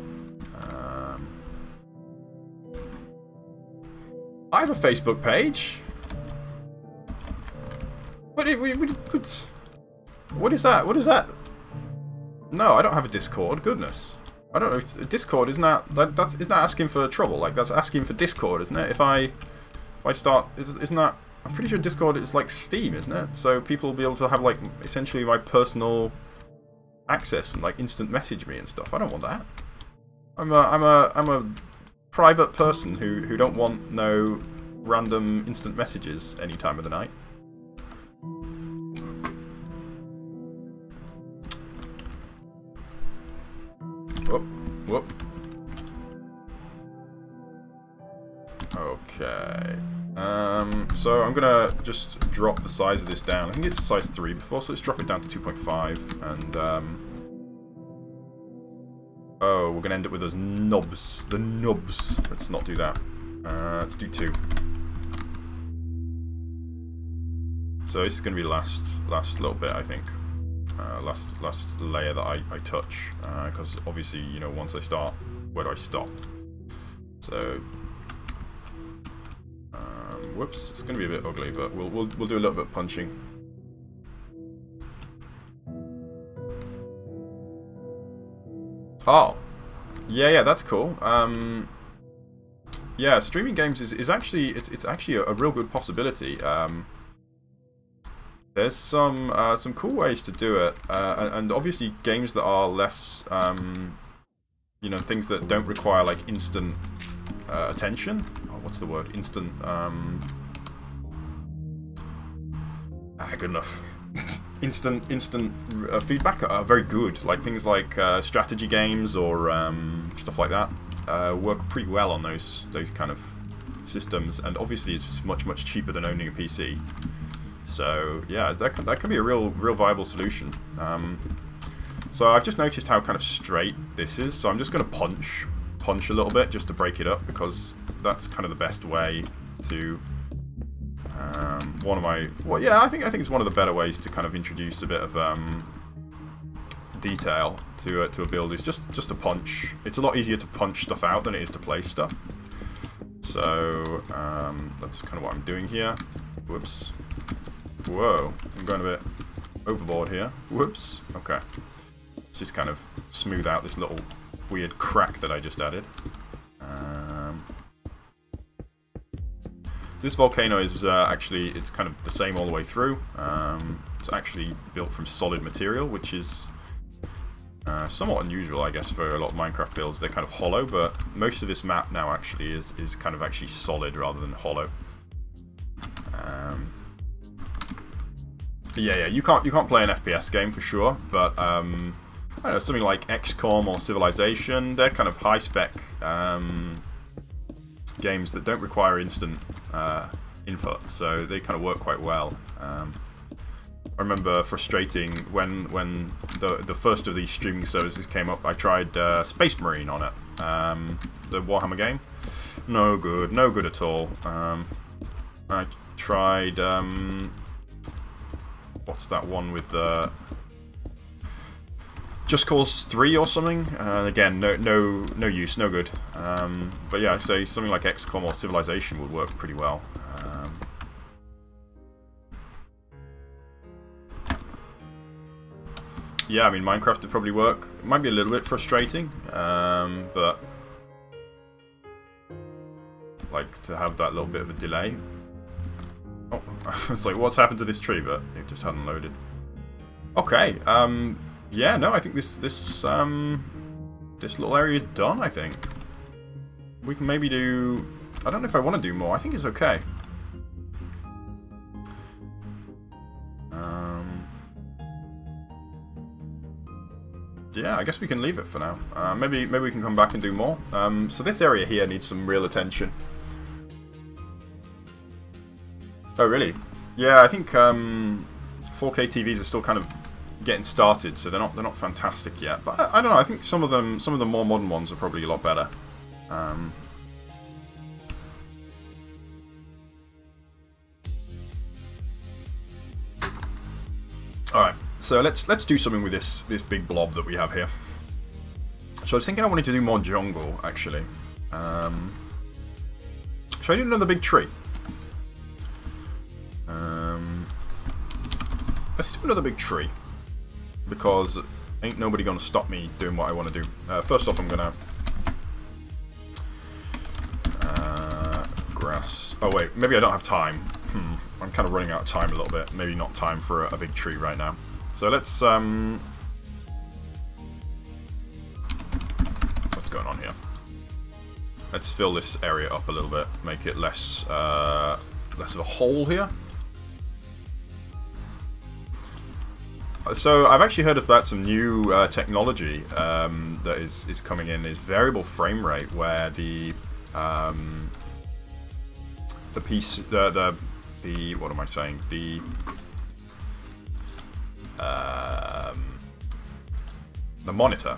I have a Facebook page. What is that? What is that? No, I don't have a Discord. Goodness, I don't know. Discord isn't that asking for trouble? Like, that's asking for Discord, isn't it? If I start, isn't that? I'm pretty sure Discord is like Steam, isn't it? So people will be able to have like essentially my personal access and like instant message me and stuff. I don't want that. I'm a private person who don't want no random instant messages any time of the night. Whoop, whoop. Okay. So I'm gonna just drop the size of this down. I think it's size 3 before, so let's drop it down to 2.5. And oh, we're gonna end up with those knobs. The knobs. Let's not do that. Let's do 2. So this is gonna be the last little bit, I think. Last layer that I touch, because obviously, you know, once I start, where do I stop? So, whoops, it's going to be a bit ugly, but we'll do a little bit of punching. Oh, yeah, that's cool. Yeah, streaming games is actually it's actually a real good possibility. There's some cool ways to do it, and obviously games that are less, you know, things that don't require like instant attention. Oh, what's the word? Instant. Good enough. instant feedback are very good. Like things like strategy games or stuff like that work pretty well on those kind of systems, and obviously it's much cheaper than owning a PC. So yeah, that can be a real viable solution. So I've just noticed how kind of straight this is. So I'm just going to punch a little bit just to break it up, because that's kind of the best way to. I think it's one of the better ways to kind of introduce a bit of detail to a build is just to punch. It's a lot easier to punch stuff out than it is to place stuff. So that's kind of what I'm doing here. Whoops. Whoa, I'm going a bit overboard here. Whoops. Okay. Let's just kind of smooth out this little weird crack that I just added. This volcano is actually, it's kind of the same all the way through. It's actually built from solid material, which is somewhat unusual, I guess, for a lot of Minecraft builds. They're kind of hollow, but most of this map now actually is kind of actually solid rather than hollow. Yeah, you can't play an FPS game for sure, but I don't know, something like XCOM or Civilization, they're kind of high-spec games that don't require instant input, so they kind of work quite well. I remember frustrating when the first of these streaming services came up. I tried Space Marine on it, the Warhammer game. No good at all. I tried what's that one with the Just Cause 3 or something? Again, no use, no good. But yeah, I'd say something like XCOM or Civilization would work pretty well. Yeah, I mean, Minecraft would probably work. It might be a little bit frustrating, but like to have that little bit of a delay. Oh, I was like, what's happened to this tree? But it just hadn't loaded. Okay. Yeah, no, I think this little area is done. I think we can maybe do. I don't know if I want to do more. I think it's okay. yeah, I guess we can leave it for now. Maybe we can come back and do more. So this area here needs some real attention. Oh, really? Yeah, I think 4K TVs are still kind of getting started, so they're not fantastic yet. But I don't know. I think some of the more modern ones are probably a lot better. All right. So let's do something with this big blob that we have here. So I was thinking I wanted to do more jungle, actually. Should I do another big tree? Let's do another big tree. Because ain't nobody gonna stop me doing what I want to do. First off, I'm gonna... grass. Oh wait, maybe I don't have time. I'm kind of running out of time a little bit. Maybe not time for a big tree right now. So let's... what's going on here? Let's fill this area up a little bit. Make it less of a hole here. So I've actually heard about some new technology that is coming in. Is variable frame rate, where the what am I saying? The monitor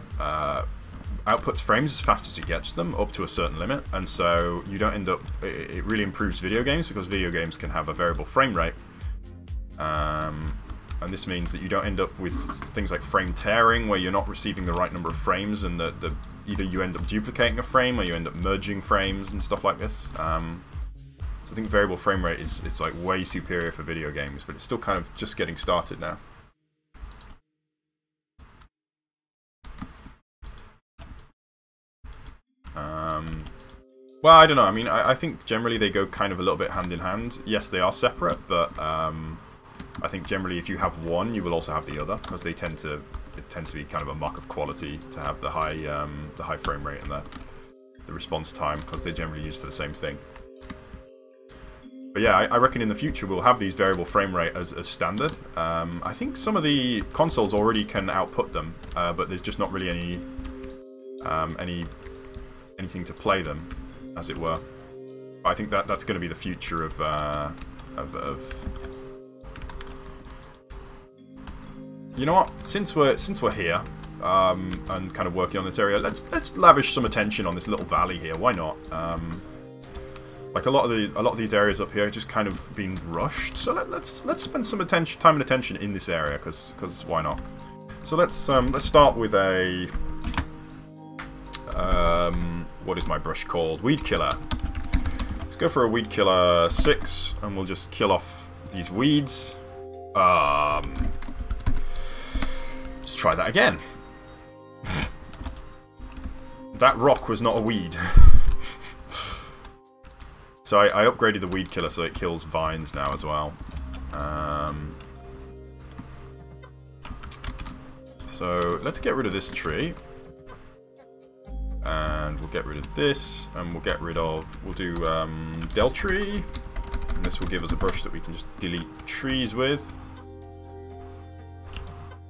outputs frames as fast as it gets them, up to a certain limit, and so you don't end up... It really improves video games, because video games can have a variable frame rate. And this means that you don't end up with things like frame tearing, where you're not receiving the right number of frames, and either you end up duplicating a frame, or you end up merging frames and stuff like this. So I think variable frame rate is like way superior for video games, but it's still kind of just getting started now. Well, I don't know. I mean, I think generally they go kind of a little bit hand in hand. Yes, they are separate, but I think generally if you have one, you will also have the other, because it tends to be kind of a mock of quality to have the high frame rate and the response time, because they're generally used for the same thing. But yeah, I reckon in the future we'll have these variable frame rate as standard. I think some of the consoles already can output them, but there's just not really anything to play them, as it were. I think that's going to be the future of you know what? Since we're here and kind of working on this area, let's lavish some attention on this little valley here. Why not? Like a lot of these areas up here are just kind of being rushed. So let's spend some time and attention in this area, because why not? So let's start with a what is my brush called? Weed killer. Let's go for a weed killer 6, and we'll just kill off these weeds. Let's try that again. That rock was not a weed. So I upgraded the weed killer so it kills vines now as well. So let's get rid of this tree. And we'll get rid of this, and we'll do Del tree, and this will give us a brush that we can just delete trees with.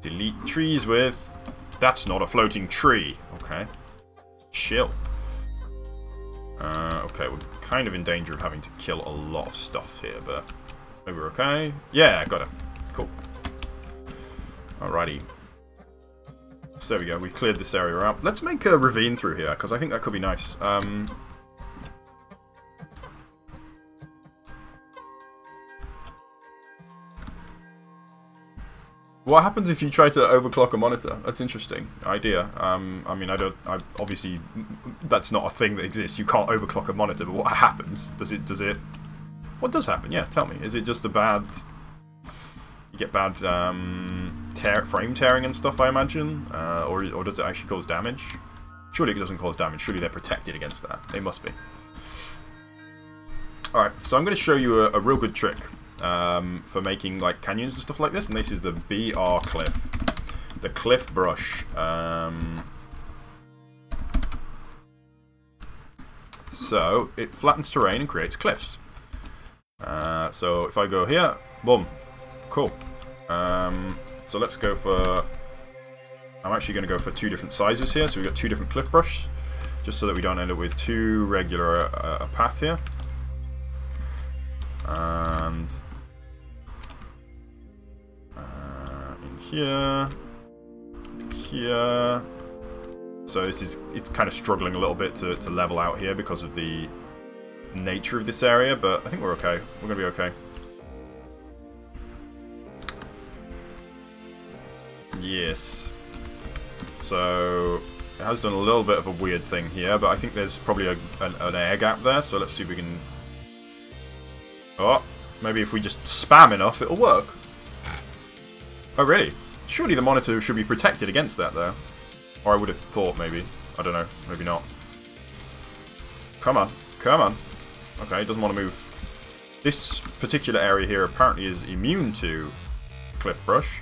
Delete trees with. That's not a floating tree. Okay. Chill. Okay, we're kind of in danger of having to kill a lot of stuff here, but maybe we're okay. Yeah, got it. Cool. Alrighty. So there we go, we cleared this area out. Let's make a ravine through here, because I think that could be nice. What happens if you try to overclock a monitor? That's interesting idea. I mean, obviously, that's not a thing that exists. You can't overclock a monitor, but what happens? Does it... What does happen? Yeah, tell me. Is it just a bad... You get bad frame tearing and stuff, I imagine? Or does it actually cause damage? Surely it doesn't cause damage. Surely they're protected against that. They must be. Alright, so I'm going to show you a real good trick for making like canyons and stuff like this. And this is the BR Cliff. The Cliff Brush. So it flattens terrain and creates cliffs. So if I go here, boom. Cool. So let's go for I'm actually going to go for 2 different sizes here. So we've got 2 different cliff brush, just so that we don't end up with too regular a path here. And in here, here. So it's kind of struggling a little bit to level out here because of the nature of this area, but I think we're okay. We're going to be okay. Yes. So it has done a little bit of a weird thing here, but I think there's probably an air gap there, so let's see if we can... Oh, maybe if we just spam enough, it'll work. Oh, really? Surely the monitor should be protected against that, though. Or I would have thought, maybe. I don't know. Maybe not. Come on. Come on. Okay, it doesn't want to move. This particular area here apparently is immune to cliff brush.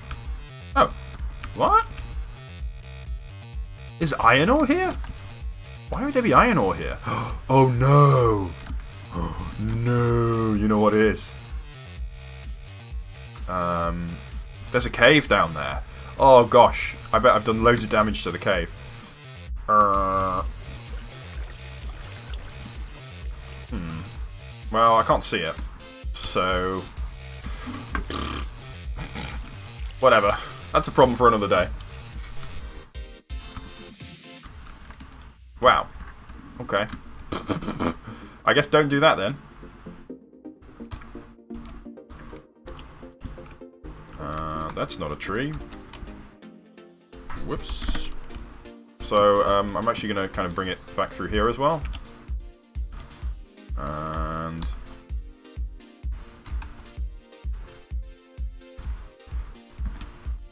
Oh. What? Is iron ore here? Why would there be iron ore here? Oh, no. Oh, no. You know what it is? There's a cave down there. Oh gosh, I bet I've done loads of damage to the cave. Well, I can't see it, so... Whatever. That's a problem for another day. Wow. Okay. I guess don't do that then. That's not a tree. Whoops. So, I'm actually going to kind of bring it back through here as well. And...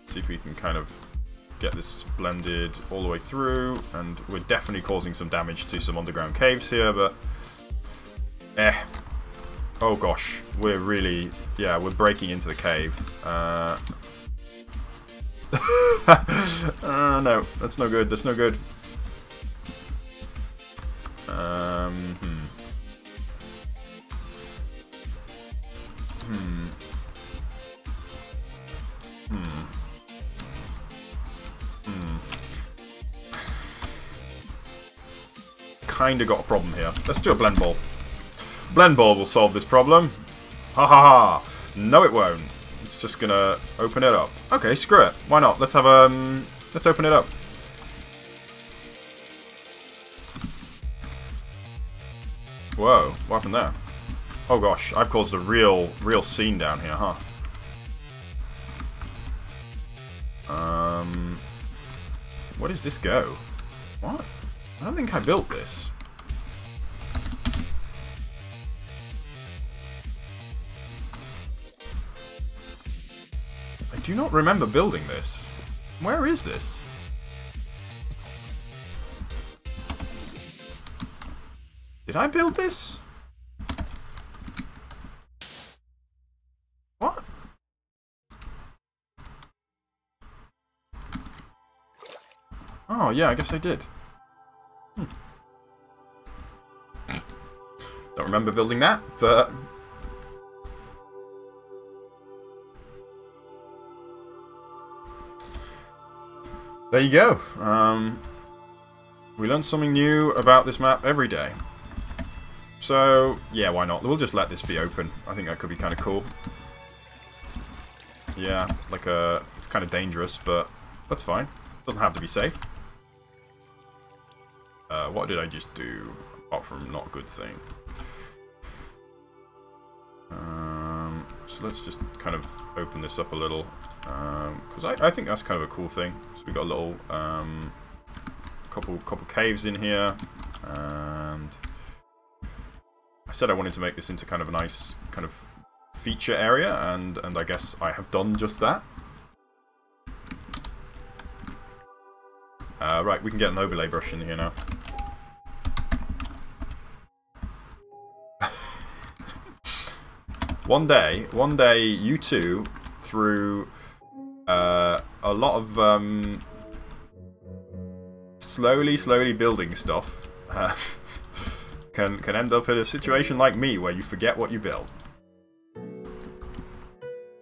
see if we can kind of get this blended all the way through. And we're definitely causing some damage to some underground caves here, but... Oh gosh, we're really... yeah, we're breaking into the cave. No, that's no good, that's no good. Kinda got a problem here. Let's do a blend ball. Blend ball will solve this problem. Ha ha ha! No, it won't. It's just gonna open it up. Okay, screw it. Why not? Let's have let's open it up. Whoa! What happened there? Oh gosh, I've caused a real scene down here, huh? Where does this go? What? I don't think I built this. I do not remember building this. Where is this? Did I build this? What? Oh, yeah, I guess I did. Don't remember building that, but... there you go. We learn something new about this map every day. So, yeah, why not? We'll just let this be open. I think that could be kind of cool. Yeah, like it's kind of dangerous, but that's fine. Doesn't have to be safe. What did I just do? Apart from not a good thing. So let's just kind of open this up a little. Because I think that's kind of a cool thing. So we've got a little couple caves in here. And I said I wanted to make this into kind of a nice kind of feature area, and I guess I have done just that. Right, we can get an overlay brush in here now. One day, you two, through a lot of slowly building stuff, can end up in a situation like me where you forget what you built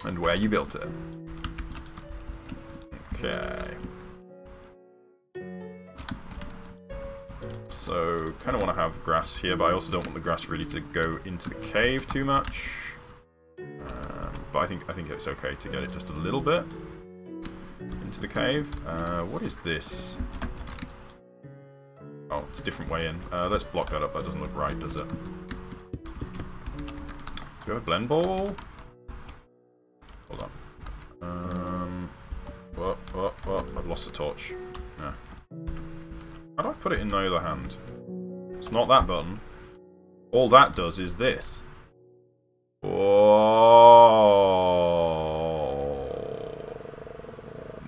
and where you built it. Okay. So, kind of want to have grass here, but I also don't want the grass really to go into the cave too much. But I think it's okay to get it just a little bit into the cave. What is this? Oh, it's a different way in. Let's block that up. That doesn't look right, does it? Do we have a blend ball? Hold on. What? I've lost the torch. Yeah. How do I put it in my other hand? It's not that button. All that does is this. Oh,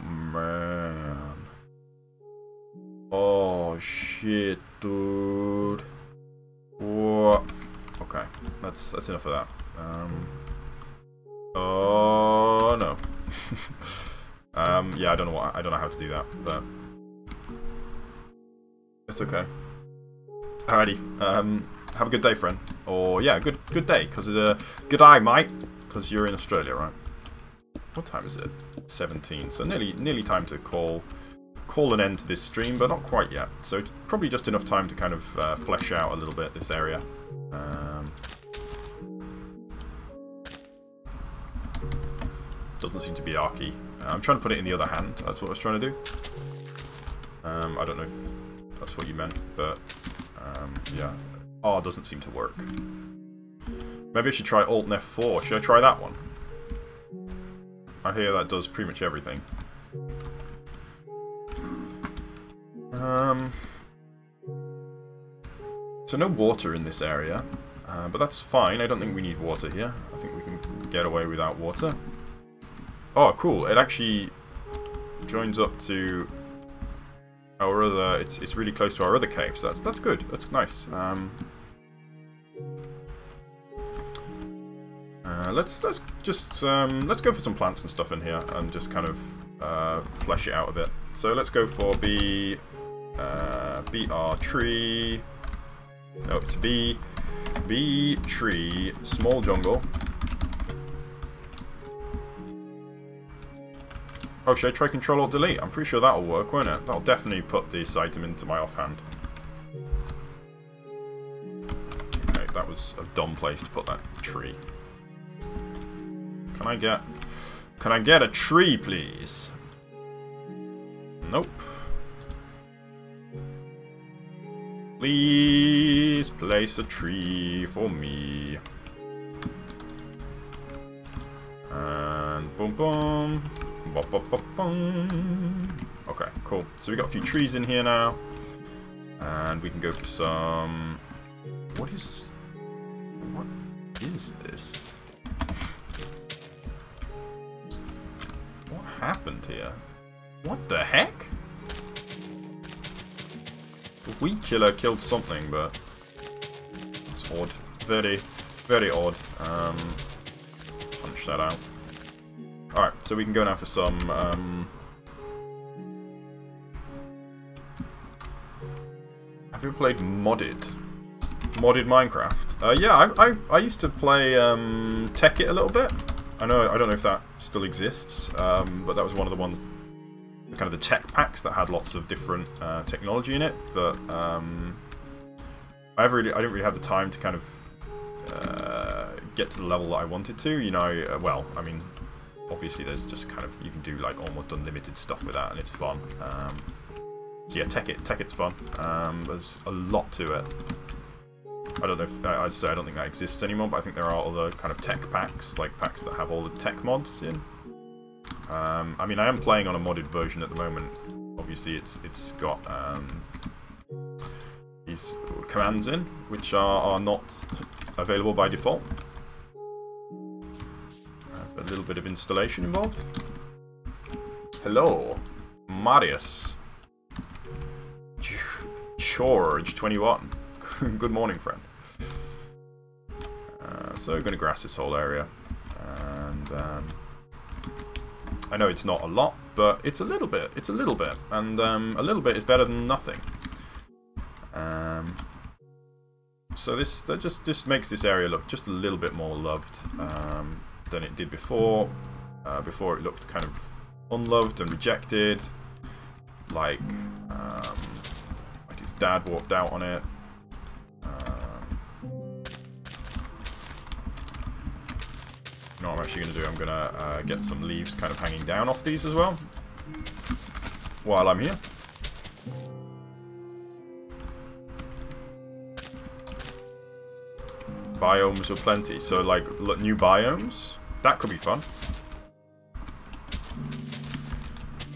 man. Oh, shit, dude. What? Okay, that's enough of that. Oh, no. Yeah, I don't know how to do that, but it's okay. Alrighty. Have a good day, friend. Or yeah, good day, because good eye, mate, because you're in Australia, right? What time is it? 17. So nearly time to call an end to this stream, but not quite yet. So probably just enough time to kind of flesh out a little bit this area. Doesn't seem to be archy. I'm trying to put it in the other hand. That's what I was trying to do. I don't know if that's what you meant, but yeah. R doesn't seem to work. Maybe I should try Alt and F4. Should I try that one? I hear that does pretty much everything. So no water in this area, but that's fine. I don't think we need water here. I think we can get away without water. Oh, cool! It actually joins up to our other. It's really close to our other cave, so that's good. That's nice. Let's go for some plants and stuff in here and just kind of flesh it out a bit. So let's go for BR tree. No, it's B tree small jungle. Oh, should I try Control Alt Delete? I'm pretty sure that'll work, won't it? That'll definitely put this item into my offhand. Okay, that was a dumb place to put that tree. Can I get a tree, please? Nope. Please place a tree for me. And boom boom. Okay, cool. So we got a few trees in here now. And we can go for some... What is this? What happened here? What the heck? The weed killer killed something, but it's odd. Very, very odd. Punch that out. Alright, so we can go now for some have you ever played modded Minecraft? Yeah, I used to play Tech It a little bit. I don't know if that still exists, but that was one of the ones, kind of the tech packs that had lots of different technology in it. But I didn't really have the time to kind of get to the level that I wanted to. You know, well, I mean, obviously there's just kind of, you can do like almost unlimited stuff with that, and it's fun. So yeah, Tech It's fun. There's a lot to it. I don't know if, as I say, I don't think that exists anymore, but I think there are other kind of tech packs, like packs that have all the tech mods in. I mean, I am playing on a modded version at the moment. Obviously, it's got these commands in, which are not available by default. A little bit of installation involved. Hello, Marius. George 21. Good morning, friend. So we're going to grass this whole area, and I know it's not a lot, but it's a little bit. It's a little bit, and a little bit is better than nothing. So that just makes this area look just a little bit more loved than it did before. Before it looked kind of unloved and rejected, like it's dad walked out on it. You know what I'm actually going to do? I'm going to get some leaves kind of hanging down off these as well, while I'm here. Biomes are plenty, so like new biomes, that could be fun.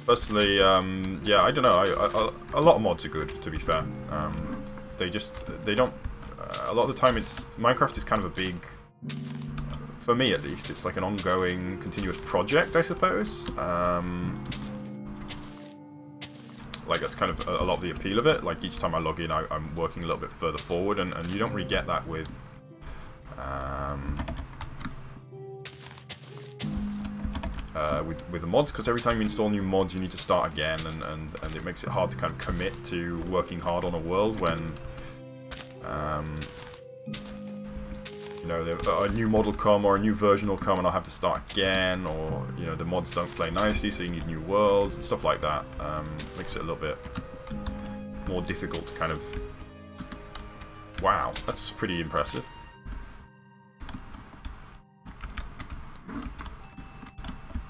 Personally, yeah, I don't know. A lot of mods are good, to be fair. They don't. A lot of the time, Minecraft is kind of a big, for me at least, it's like an ongoing, continuous project, I suppose. Like that's kind of a lot of the appeal of it. Like each time I log in, I'm working a little bit further forward, and you don't really get that with. With the mods, because every time you install new mods you need to start again, and it makes it hard to kind of commit to working hard on a world when you know, a new mod will come or a new version will come and I'll have to start again, or you know, the mods don't play nicely so you need new worlds and stuff like that. Makes it a little bit more difficult to kind of... Wow, that's pretty impressive.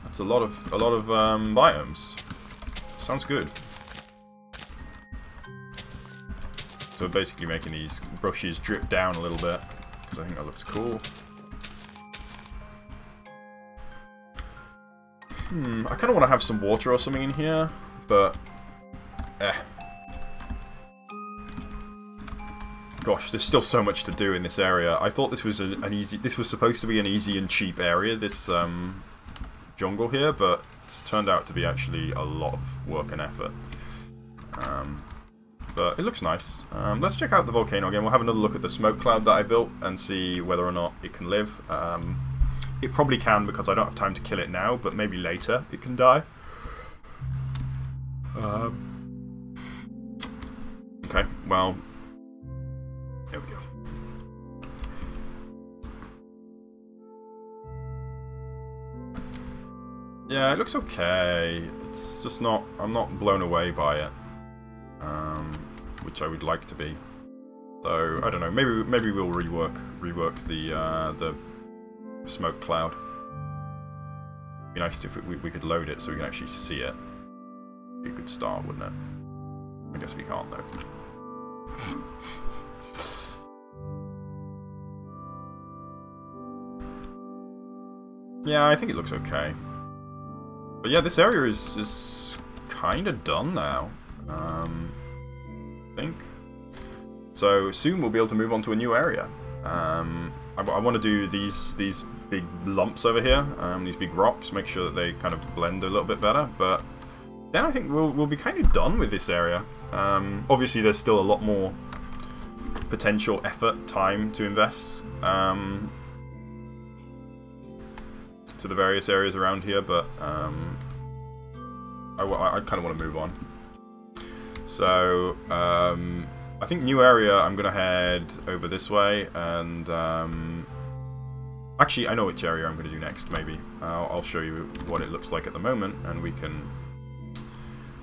It's a lot of biomes. Sounds good. So we're basically making these brushes drip down a little bit because I think that looks cool. I kind of want to have some water or something in here, but gosh, there's still so much to do in this area. I thought this was this was supposed to be an easy and cheap area. This jungle here, but it's turned out to be actually a lot of work and effort. But it looks nice. Let's check out the volcano again. We'll have another look at the smoke cloud that I built and see whether or not it can live. It probably can because I don't have time to kill it now, but maybe later it can die. Okay, well, there we go. Yeah, it looks okay. It's just not... I'm not blown away by it, which I would like to be. So I don't know. Maybe we'll rework the smoke cloud. It'd be nice if we could load it so we can actually see it. Be a good start, wouldn't it? I guess we can't though. Yeah, I think it looks okay. But yeah, this area is kind of done now, I think. So soon we'll be able to move on to a new area. I want to do these big lumps over here, these big rocks, make sure that they kind of blend a little bit better. But then I think we'll be kind of done with this area. Obviously, there's still a lot more potential effort, time to invest to the various areas around here, but I kind of want to move on. So I think new area, I'm going to head over this way, and actually I know which area I'm going to do next, maybe. I'll show you what it looks like at the moment, and we can...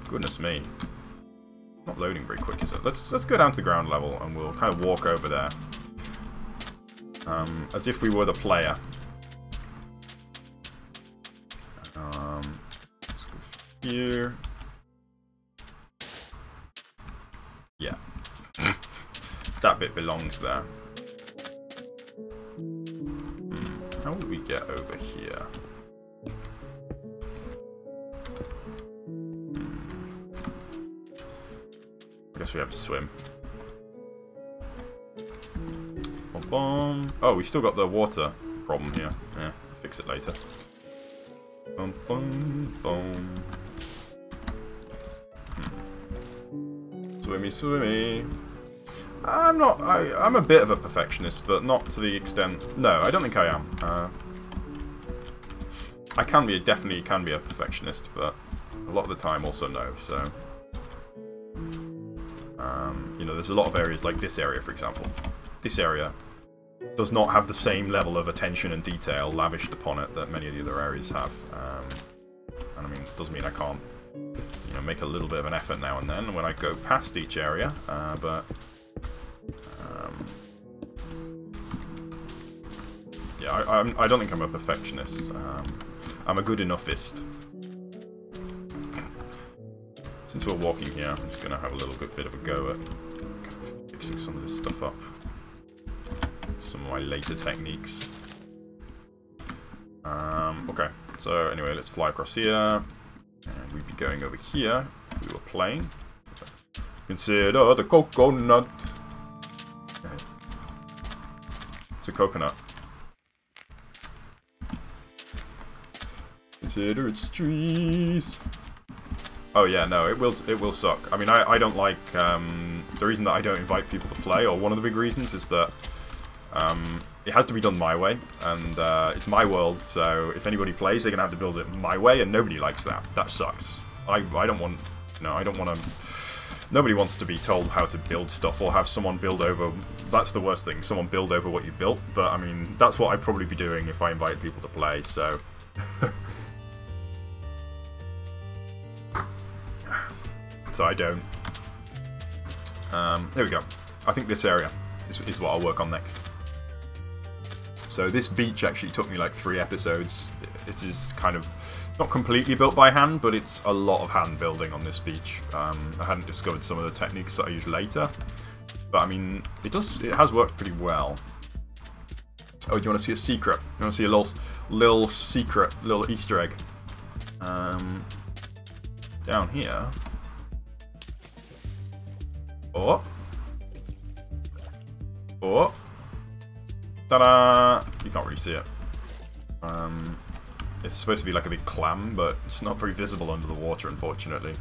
Goodness me. Not loading very quick, is it? Let's go down to the ground level, and we'll kind of walk over there. As if we were the player. Let's go here. Yeah. That bit belongs there. How would we get over here? I guess we have to swim. Bum, bum. Oh, we still got the water problem here. Yeah, I'll fix it later. Bum, bum, bum. Swimmy, swimmy. I'm a bit of a perfectionist, but not to the extent... No, I don't think I am. I definitely can be a perfectionist, but a lot of the time also no, so... you know, there's a lot of areas like this area, for example. This area does not have the same level of attention and detail lavished upon it that many of the other areas have. And I mean, it doesn't mean I can't, you know, make a little bit of an effort now and then when I go past each area, but yeah, I don't think I'm a perfectionist. I'm a good enoughist. Since we're walking here, I'm just going to have a little bit of a go at kind of fixing some of this stuff up. Some of my later techniques. Okay, so anyway, let's fly across here. And we'd be going over here if we were playing. Consider the coconut. It's a coconut. Consider its trees. Oh yeah, no, it will suck. I mean, I don't like the reason that I don't invite people to play, or one of the big reasons, is that it has to be done my way, and it's my world. So if anybody plays, they're gonna have to build it my way, and nobody likes that. That sucks. I don't want. No, I don't want to. Nobody wants to be told how to build stuff or have someone build over. That's the worst thing. Someone build over what you built. But I mean, that's what I'd probably be doing if I invited people to play. So. So I don't. There we go. I think this area is what I'll work on next. So this beach actually took me like 3 episodes. This is kind of not completely built by hand, but it's a lot of hand building on this beach. I hadn't discovered some of the techniques that I use later, but I mean, it has worked pretty well. Oh, do you want to see a secret? You want to see a little secret, little Easter egg? Down here. Oh. Oh. Ta-da! You can't really see it. It's supposed to be like a big clam, but it's not very visible under the water, unfortunately.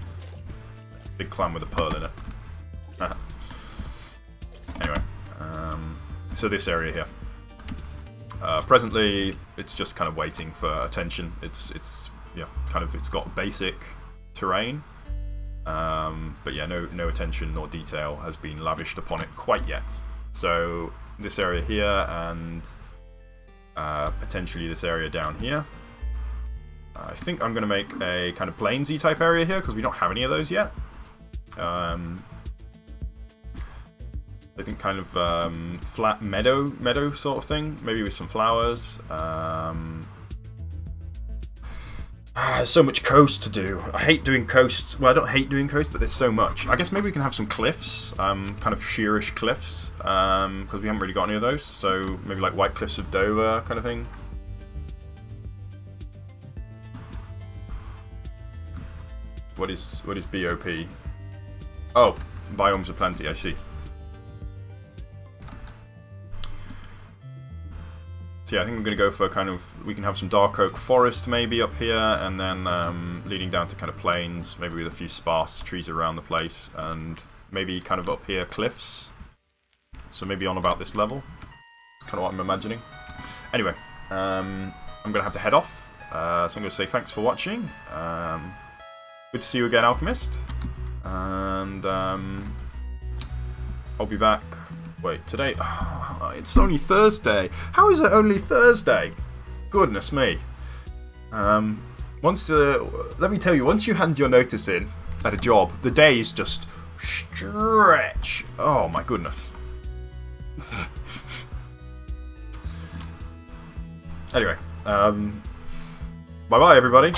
Big clam with a pearl in it. Anyway, so this area here. Presently, it's just kind of waiting for attention. It's yeah, kind of, it's got basic terrain. But yeah, no attention nor detail has been lavished upon it quite yet. So this area here and potentially this area down here. I think I'm going to make a kind of plainsy type area here because we don't have any of those yet. I think kind of flat meadow sort of thing, maybe with some flowers. There's so much coast to do. I hate doing coasts. Well, I don't hate doing coast, but there's so much. I guess maybe we can have some cliffs, kind of sheerish cliffs, because we haven't really got any of those. So maybe like White Cliffs of Dover kind of thing. What is BOP? Oh, biomes of plenty. I see. So yeah, I think I'm going to go for kind of, we can have some dark oak forest maybe up here, and then leading down to kind of plains, maybe with a few sparse trees around the place, and maybe kind of up here cliffs. So maybe on about this level. Kind of what I'm imagining. Anyway, I'm going to have to head off. So I'm going to say thanks for watching. Good to see you again, Alchemist. And I'll be back. Wait, today? Oh, it's only Thursday. How is it only Thursday? Goodness me. Let me tell you, once you hand your notice in at a job, the days just stretch. Oh my goodness. Anyway, bye-bye everybody.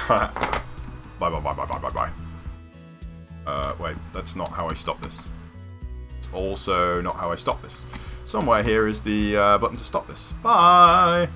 Bye. Wait, that's not how I stop this. It's also not how I stop this. Somewhere here is the button to stop this. Bye!